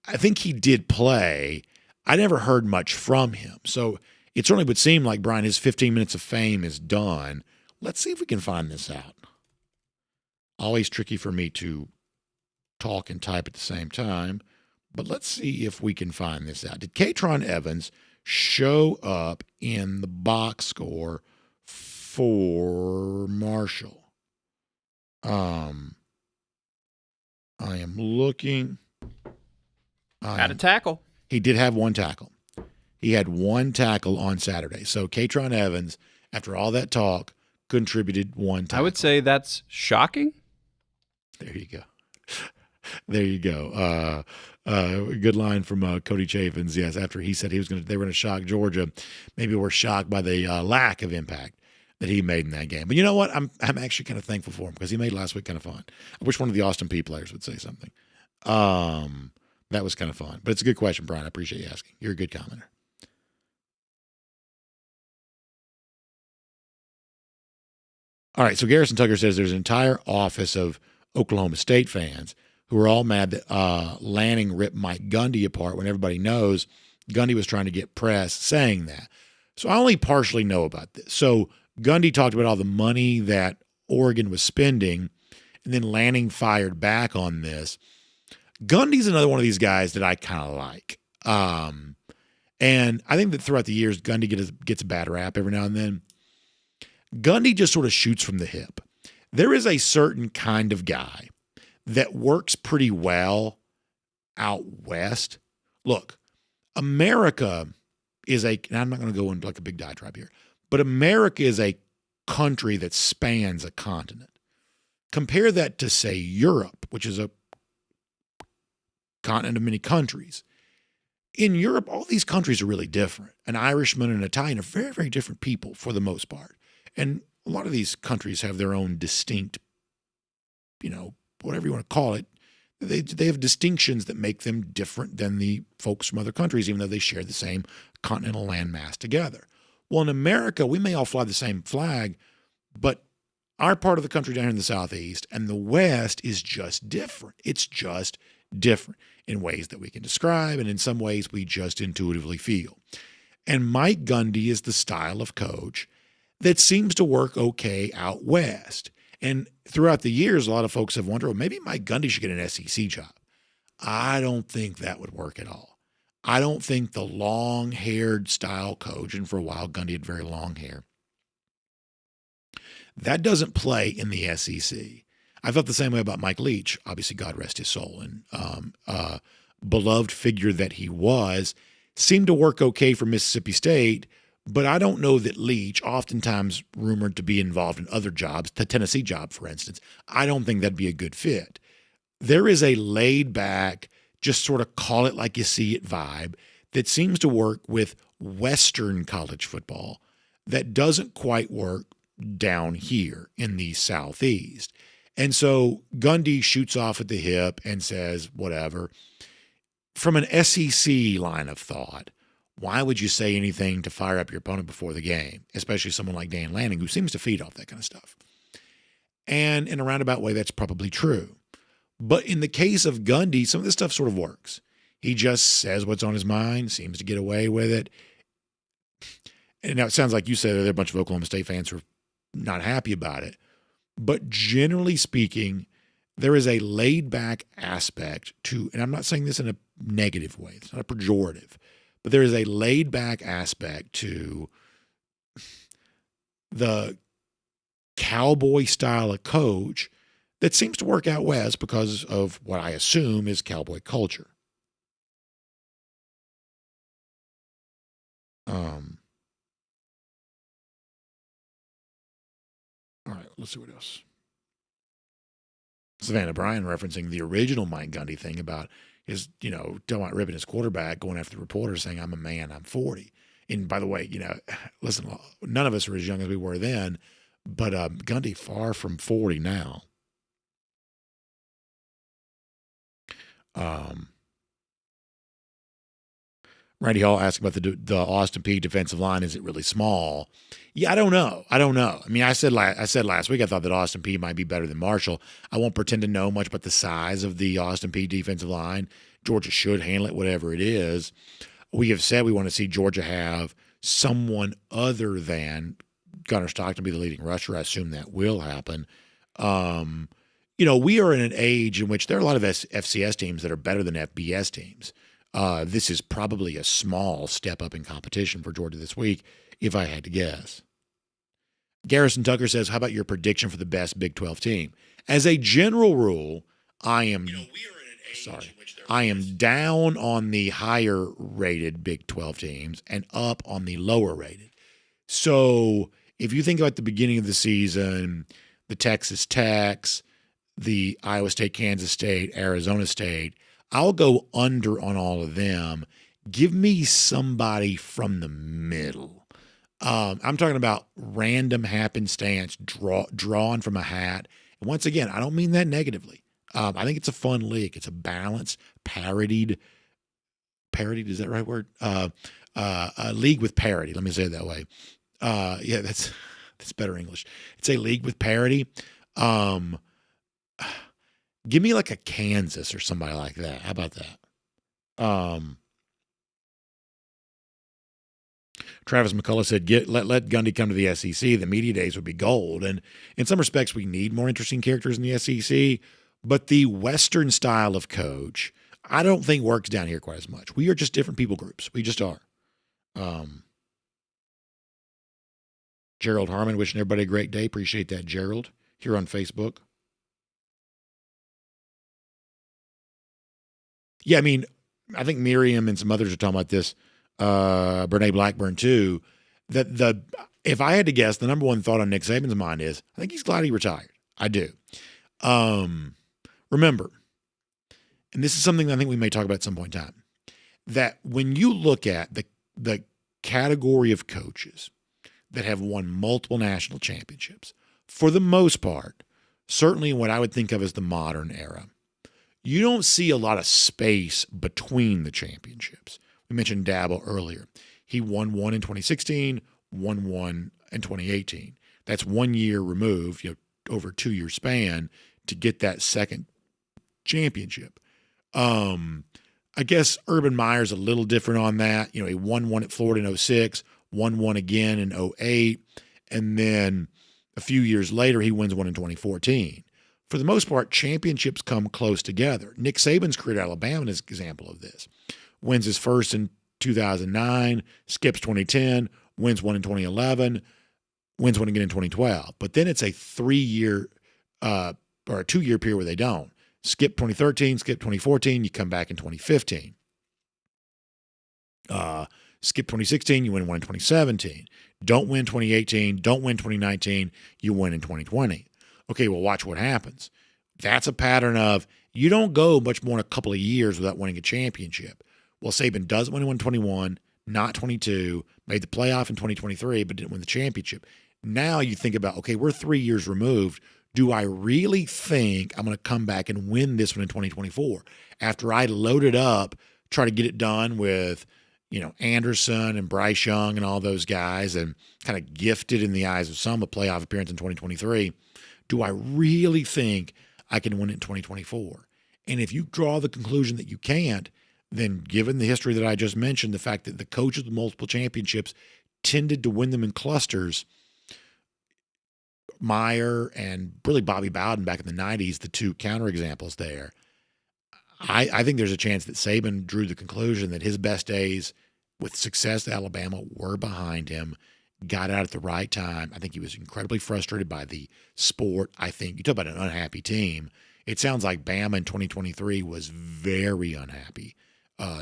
I think he did play. I never heard much from him. So it certainly would seem like, Brian, his 15 minutes of fame is done. Let's see if we can find this out. Always tricky for me to talk and type at the same time, but let's see if we can find this out. Did Catron Evans show up in the box score for Marshall? I am looking. Had a tackle. He did have one tackle. He had one tackle on Saturday. So Catron Evans, after all that talk, contributed one tackle. I would say that's shocking. There you go. There you go. Good line from Cody Chaffins. Yes, after he said they were going to shock Georgia, maybe we're shocked by the lack of impact that he made in that game. But you know what? I'm actually kind of thankful for him because he made last week kind of fun. I wish one of the Austin Peay players would say something. That was kind of fun. But it's a good question, Brian. I appreciate you asking. You're a good commenter. All right, so Garrison Tucker says there's an entire office of Oklahoma State fans who are all mad that Lanning ripped Mike Gundy apart when everybody knows Gundy was trying to get press saying that. So I only partially know about this. So Gundy talked about all the money that Oregon was spending, and then Lanning fired back on this. Gundy's another one of these guys that I kind of like. And I think that throughout the years, Gundy gets a bad rap every now and then. Gundy just sort of shoots from the hip. There is a certain kind of guy that works pretty well out west. Look, America is and I'm not going to go into like a big diatribe here, but America is a country that spans a continent. Compare that to, say, Europe, which is a continent of many countries. In Europe, all these countries are really different. An Irishman and an Italian are very, very different people for the most part. And a lot of these countries have their own distinct, whatever you want to call it. They have distinctions that make them different than the folks from other countries, even though they share the same continental landmass together. Well, in America, we may all fly the same flag, but our part of the country down here in the Southeast and the West is just different. It's just different in ways that we can describe, and in some ways we just intuitively feel. And Mike Gundy is the style of coach that seems to work okay out west. And throughout the years, a lot of folks have wondered, well, maybe Mike Gundy should get an SEC job. I don't think that would work at all. I don't think the long-haired style coach, and for a while Gundy had very long hair, that doesn't play in the SEC. I felt the same way about Mike Leach. Obviously, God rest his soul. And beloved figure that he was, seemed to work okay for Mississippi State, but I don't know that Leach, oftentimes rumored to be involved in other jobs, the Tennessee job, for instance, I don't think that'd be a good fit. There is a laid-back, just sort of call it like you see it vibe that seems to work with Western college football that doesn't quite work down here in the Southeast. And so Gundy shoots off at the hip and says, whatever. From an SEC line of thought, why would you say anything to fire up your opponent before the game, especially someone like Dan Lanning, who seems to feed off that kind of stuff? And in a roundabout way, that's probably true. But in the case of Gundy, some of this stuff sort of works. He just says what's on his mind, seems to get away with it. And now it sounds like you said there are a bunch of Oklahoma State fans who are not happy about it. But generally speaking, there is a laid-back aspect to, and I'm not saying this in a negative way, it's not a pejorative, but there is a laid-back aspect to the cowboy style of coach that seems to work out west because of what I assume is cowboy culture. All right, let's see what else. Savannah Bryan referencing the original Mike Gundy thing about his, don't want ripping his quarterback, going after the reporter saying, I'm a man, I'm 40. And by the way, listen, none of us are as young as we were then, but Gundy far from 40 now. Randy Hall asked about the Austin Peay defensive line. Is it really small? Yeah, I don't know. I mean, I said last week I thought that Austin Peay might be better than Marshall. I won't pretend to know much about the size of the Austin Peay defensive line. Georgia should handle it, whatever it is. We have said we want to see Georgia have someone other than Gunnar Stockton be the leading rusher. I assume that will happen. We are in an age in which there are a lot of FCS teams that are better than FBS teams. This is probably a small step up in competition for Georgia this week, if I had to guess. Garrison Tucker says, how about your prediction for the best Big 12 team? As a general rule, I am down on the higher rated Big 12 teams and up on the lower rated. So if you think about the beginning of the season, the Texas Techs, the Iowa State, Kansas State, Arizona State, I'll go under on all of them. Give me somebody from the middle. I'm talking about random happenstance drawn from a hat. And once again, I don't mean that negatively. I think it's a fun league. It's a balanced, parodied, is that the right word? A league with parody. Let me say it that way. Yeah, that's better English. It's a league with parody. Give me like a Kansas or somebody like that. How about that? Travis McCullough said, let Gundy come to the SEC. The media days would be gold. And in some respects, we need more interesting characters in the SEC. But the Western style of coach, I don't think works down here quite as much. We are just different people groups. We just are. Gerald Harmon wishing everybody a great day. Appreciate that, Gerald, here on Facebook. Yeah, I mean, I think Miriam and some others are talking about this. Brene Blackburn too. That if I had to guess, the number one thought on Nick Saban's mind is, I think he's glad he retired. I do. Remember, and this is something I think we may talk about at some point in time, that when you look at the category of coaches that have won multiple national championships, for the most part, certainly what I would think of as the modern era, you don't see a lot of space between the championships. We mentioned Dabo earlier. He won one in 2016, won one in 2018. That's 1 year removed, over a 2 year span to get that second championship. I guess Urban Meyer's a little different on that. He won one at Florida in 2006, won one again in 2008, and then a few years later he wins one in 2014. For the most part, championships come close together. Nick Saban's career at Alabama is an example of this. Wins his first in 2009, skips 2010, wins one in 2011, wins one again in 2012. But then it's a 3-year or a 2-year period where they don't. Skip 2013, skip 2014, you come back in 2015. Skip 2016, you win one in 2017. Don't win 2018, don't win 2019, you win in 2020. Okay, well, watch what happens. That's a pattern of you don't go much more than a couple of years without winning a championship. Well, Saban doesn't win in 21, not 22, made the playoff in 2023, but didn't win the championship. Now you think about, okay, we're 3 years removed. Do I really think I'm going to come back and win this one in 2024? After I loaded up, try to get it done with, Anderson and Bryce Young and all those guys and kind of gifted in the eyes of some a playoff appearance in 2023. Do I really think I can win it in 2024? And if you draw the conclusion that you can't, then given the history that I just mentioned, the fact that the coaches with multiple championships tended to win them in clusters, Meyer and really Bobby Bowden back in the 90s, the two counterexamples there, I think there's a chance that Saban drew the conclusion that his best days with success at Alabama were behind him, got out at the right time. I think he was incredibly frustrated by the sport. I think you talk about an unhappy team. It sounds like Bama in 2023 was very unhappy.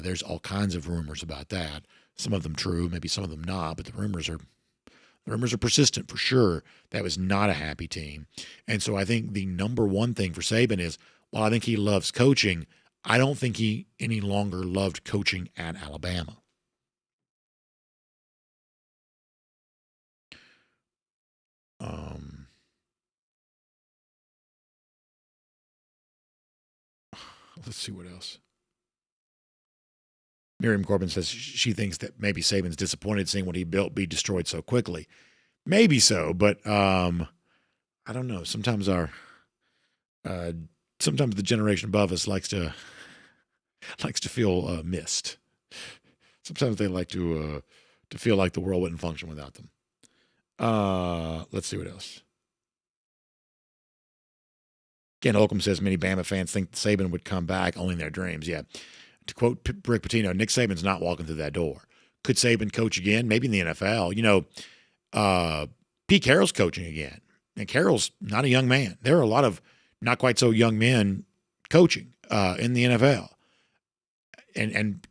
There's all kinds of rumors about that. Some of them true, maybe some of them not, but the rumors are persistent for sure. That was not a happy team. And so I think the number one thing for Saban is, while I think he loves coaching, I don't think he any longer loved coaching at Alabama. Let's see what else. Miriam Corbin says she thinks that maybe Saban's disappointed seeing what he built be destroyed so quickly. Maybe so, but I don't know. Sometimes sometimes the generation above us likes to feel missed. Sometimes they like to feel like the world wouldn't function without them. Let's see what else. Ken Holcomb says many Bama fans think Saban would come back only in their dreams. Yeah. To quote Rick Pitino, Nick Saban's not walking through that door. Could Saban coach again? Maybe in the NFL. Pete Carroll's coaching again. And Carroll's not a young man. There are a lot of not quite so young men coaching in the NFL and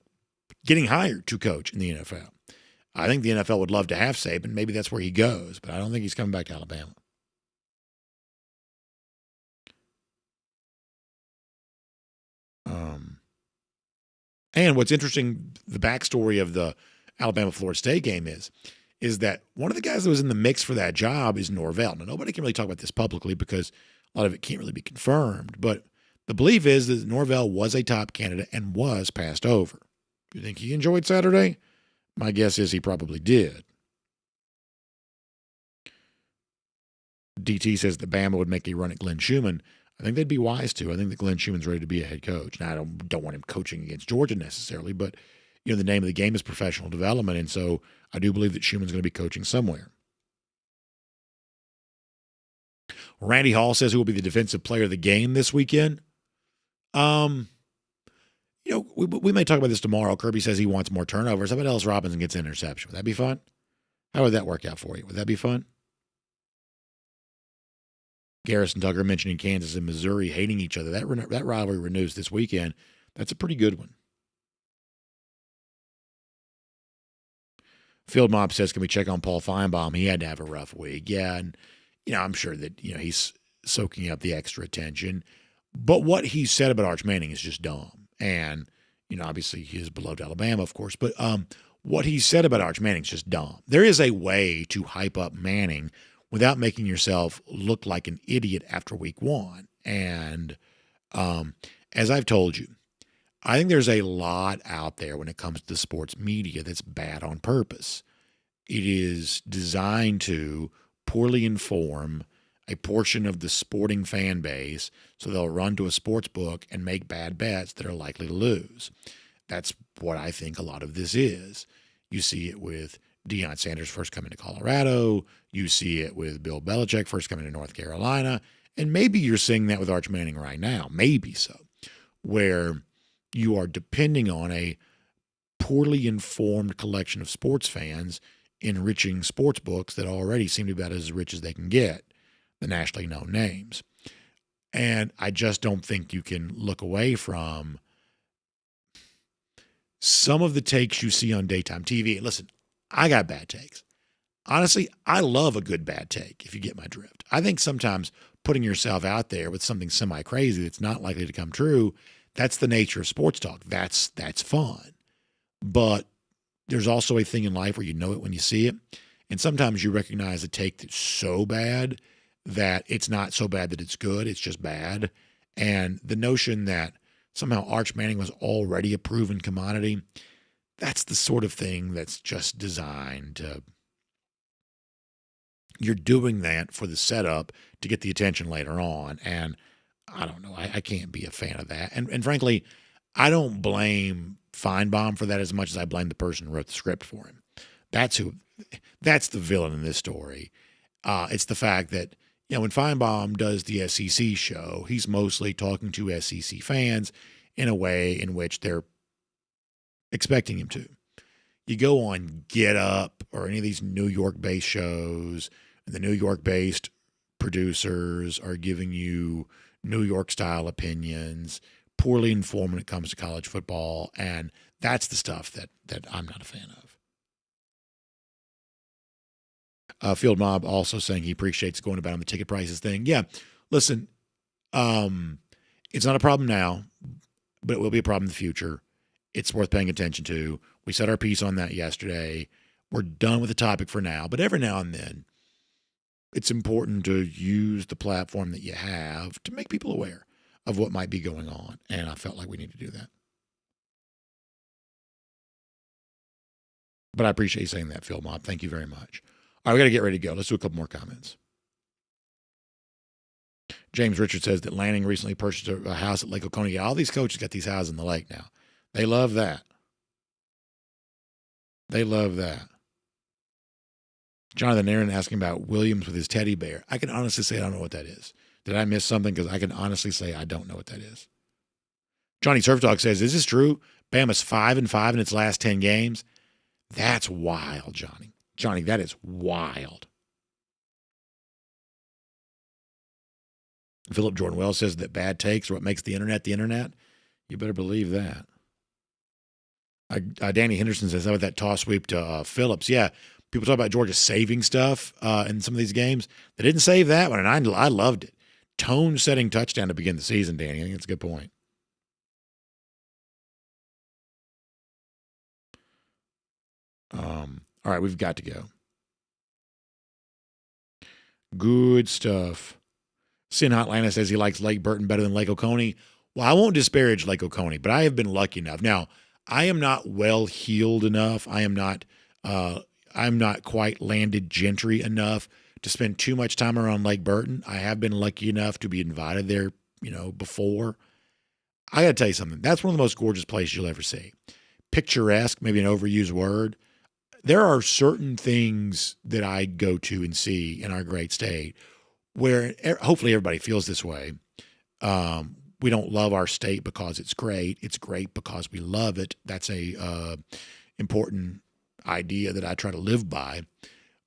getting hired to coach in the NFL. I think the NFL would love to have Saban. Maybe that's where he goes, but I don't think he's coming back to Alabama. And what's interesting, the backstory of the Alabama-Florida State game is is that one of the guys that was in the mix for that job is Norvell. Now, nobody can really talk about this publicly because a lot of it can't really be confirmed, but the belief is that Norvell was a top candidate and was passed over. You think he enjoyed Saturday? My guess is he probably did. DT says that Bama would make a run at Glenn Schumann. I think they'd be wise to. I think that Glenn Schumann's ready to be a head coach. Now, I don't want him coaching against Georgia necessarily, but the name of the game is professional development, and so I do believe that Schumann's going to be coaching somewhere. Randy Hall says who will be the defensive player of the game this weekend. We may talk about this tomorrow. Kirby says he wants more turnovers. How about Ellis Robinson gets an interception? Would that be fun? How would that work out for you? Would that be fun? Garrison Tucker mentioning Kansas and Missouri hating each other. That rivalry renews this weekend. That's a pretty good one. Field Mob says, can we check on Paul Feinbaum? He had to have a rough week. Yeah, and I'm sure that he's soaking up the extra attention. But what he said about Arch Manning is just dumb. And, obviously he is beloved Alabama, of course. But what he said about Arch Manning is just dumb. There is a way to hype up Manning without making yourself look like an idiot after week one. And as I've told you, I think there's a lot out there when it comes to the sports media that's bad on purpose. It is designed to poorly inform a portion of the sporting fan base so they'll run to a sports book and make bad bets that are likely to lose. That's what I think a lot of this is. You see it with Deion Sanders first coming to Colorado. You see it with Bill Belichick first coming to North Carolina. And maybe you're seeing that with Arch Manning right now. Maybe so. Where you are depending on a poorly informed collection of sports fans enriching sports books that already seem to be about as rich as they can get, the nationally known names. And I just don't think you can look away from some of the takes you see on daytime TV. And listen, I got bad takes. Honestly, I love a good bad take, if you get my drift. I think sometimes putting yourself out there with something semi-crazy that's not likely to come true, that's the nature of sports talk. That's fun. But there's also a thing in life where you know it when you see it. And sometimes you recognize a take that's so bad that it's not so bad that it's good. It's just bad. And the notion that somehow Arch Manning was already a proven commodity, that's the sort of thing that's just designed to, you're doing that for the setup to get the attention later on. And I don't know. I can't be a fan of that. And frankly, I don't blame Feinbaum for that as much as I blame the person who wrote the script for him. That's the villain in this story. It's the fact that, when Feinbaum does the SEC show, he's mostly talking to SEC fans in a way in which they're expecting him to. You go on Get Up or any of these New York-based shows, and the New York-based producers are giving you New York-style opinions, poorly informed when it comes to college football, and that's the stuff that I'm not a fan of. Field Mob also saying he appreciates going about on the ticket prices thing. Yeah, listen, it's not a problem now, but it will be a problem in the future. It's worth paying attention to. We said our piece on that yesterday. We're done with the topic for now, but every now and then, it's important to use the platform that you have to make people aware of what might be going on, and I felt like we need to do that. But I appreciate you saying that, Phil Mob. Thank you very much. All right, we got to get ready to go. Let's do a couple more comments. James Richard says that Lanning recently purchased a house at Lake Oconee. Yeah, all these coaches got these houses in the lake now. They love that. They love that. Jonathan Aaron asking about Williams with his teddy bear. I can honestly say I don't know what that is. Did I miss something? Because I can honestly say I don't know what that is. Johnny Surf Dog says, is this true? Bama's 5-5 in its last 10 games. That's wild, Johnny. Johnny, that is wild. Philip Jordan Wells says that bad takes are what makes the internet the internet. You better believe that. Danny Henderson says, how about that toss sweep to Phillips? Yeah, people talk about Georgia saving stuff in some of these games. They didn't save that one, and I loved it. Tone-setting touchdown to begin the season, Danny. I think that's a good point. All right, we've got to go. Good stuff. Sin Hotlanta says he likes Lake Burton better than Lake Oconee. Well, I won't disparage Lake Oconee, but I have been lucky enough. Now, I am not well-heeled enough. I'm not quite landed gentry enough to spend too much time around Lake Burton. I have been lucky enough to be invited there, before. I got to tell you something. That's one of the most gorgeous places you'll ever see. Picturesque, maybe an overused word. There are certain things that I go to and see in our great state where hopefully everybody feels this way. We don't love our state because it's great. It's great because we love it. That's a important idea that I try to live by.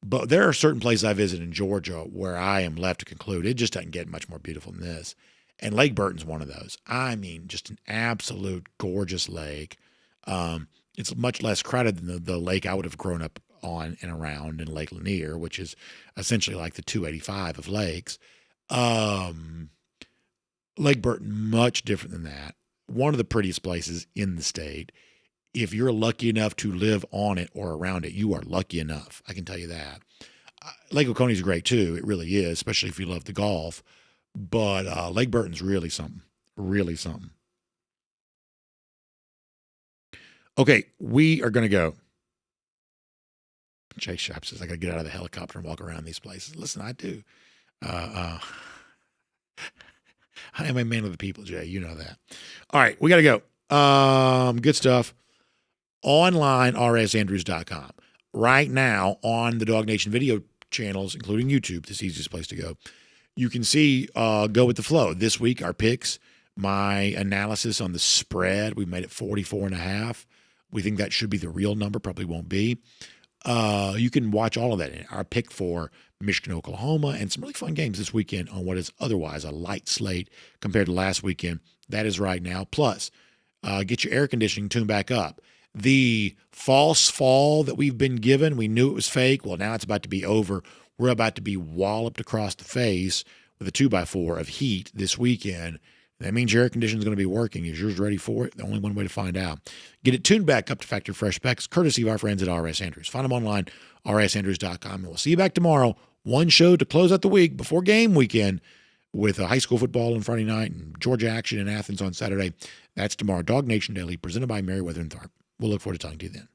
But there are certain places I visit in Georgia where I am left to conclude it just doesn't get much more beautiful than this. And Lake Burton's one of those. I mean, just an absolute gorgeous lake. It's much less crowded than the lake I would have grown up on and around in Lake Lanier, which is essentially like the 285 of lakes. Lake Burton, much different than that. One of the prettiest places in the state. If you're lucky enough to live on it or around it, you are lucky enough. I can tell you that. Lake Oconee is great too. It really is, especially if you love the golf. But Lake Burton's really something. Really something. Okay, we are going to go. Jay Shop says, I got to get out of the helicopter and walk around these places. Listen, I do. I am a man of the people, Jay. You know that. All right, we got to go. Good stuff. Online, rsandrews.com. Right now on the DawgNation video channels, including YouTube, this is the easiest place to go. You can see Go With The Flow. This week, our picks, my analysis on the spread, we made it 44.5. We think that should be the real number, probably won't be. You can watch all of that. Our pick for Michigan, Oklahoma, and some really fun games this weekend on what is otherwise a light slate compared to last weekend. That is right now. Plus, get your air conditioning tuned back up. The false fall that we've been given, we knew it was fake. Well, now it's about to be over. We're about to be walloped across the face with a 2x4 of heat this weekend. That means your air conditioner is going to be working. Is yours ready for it? The only one way to find out. Get it tuned back up to factory fresh specs, courtesy of our friends at RS Andrews. Find them online, rsandrews.com. And we'll see you back tomorrow. One show to close out the week before game weekend with high school football on Friday night and Georgia action in Athens on Saturday. That's tomorrow. DawgNation Daily, presented by Merriweather and Tharp. We'll look forward to talking to you then.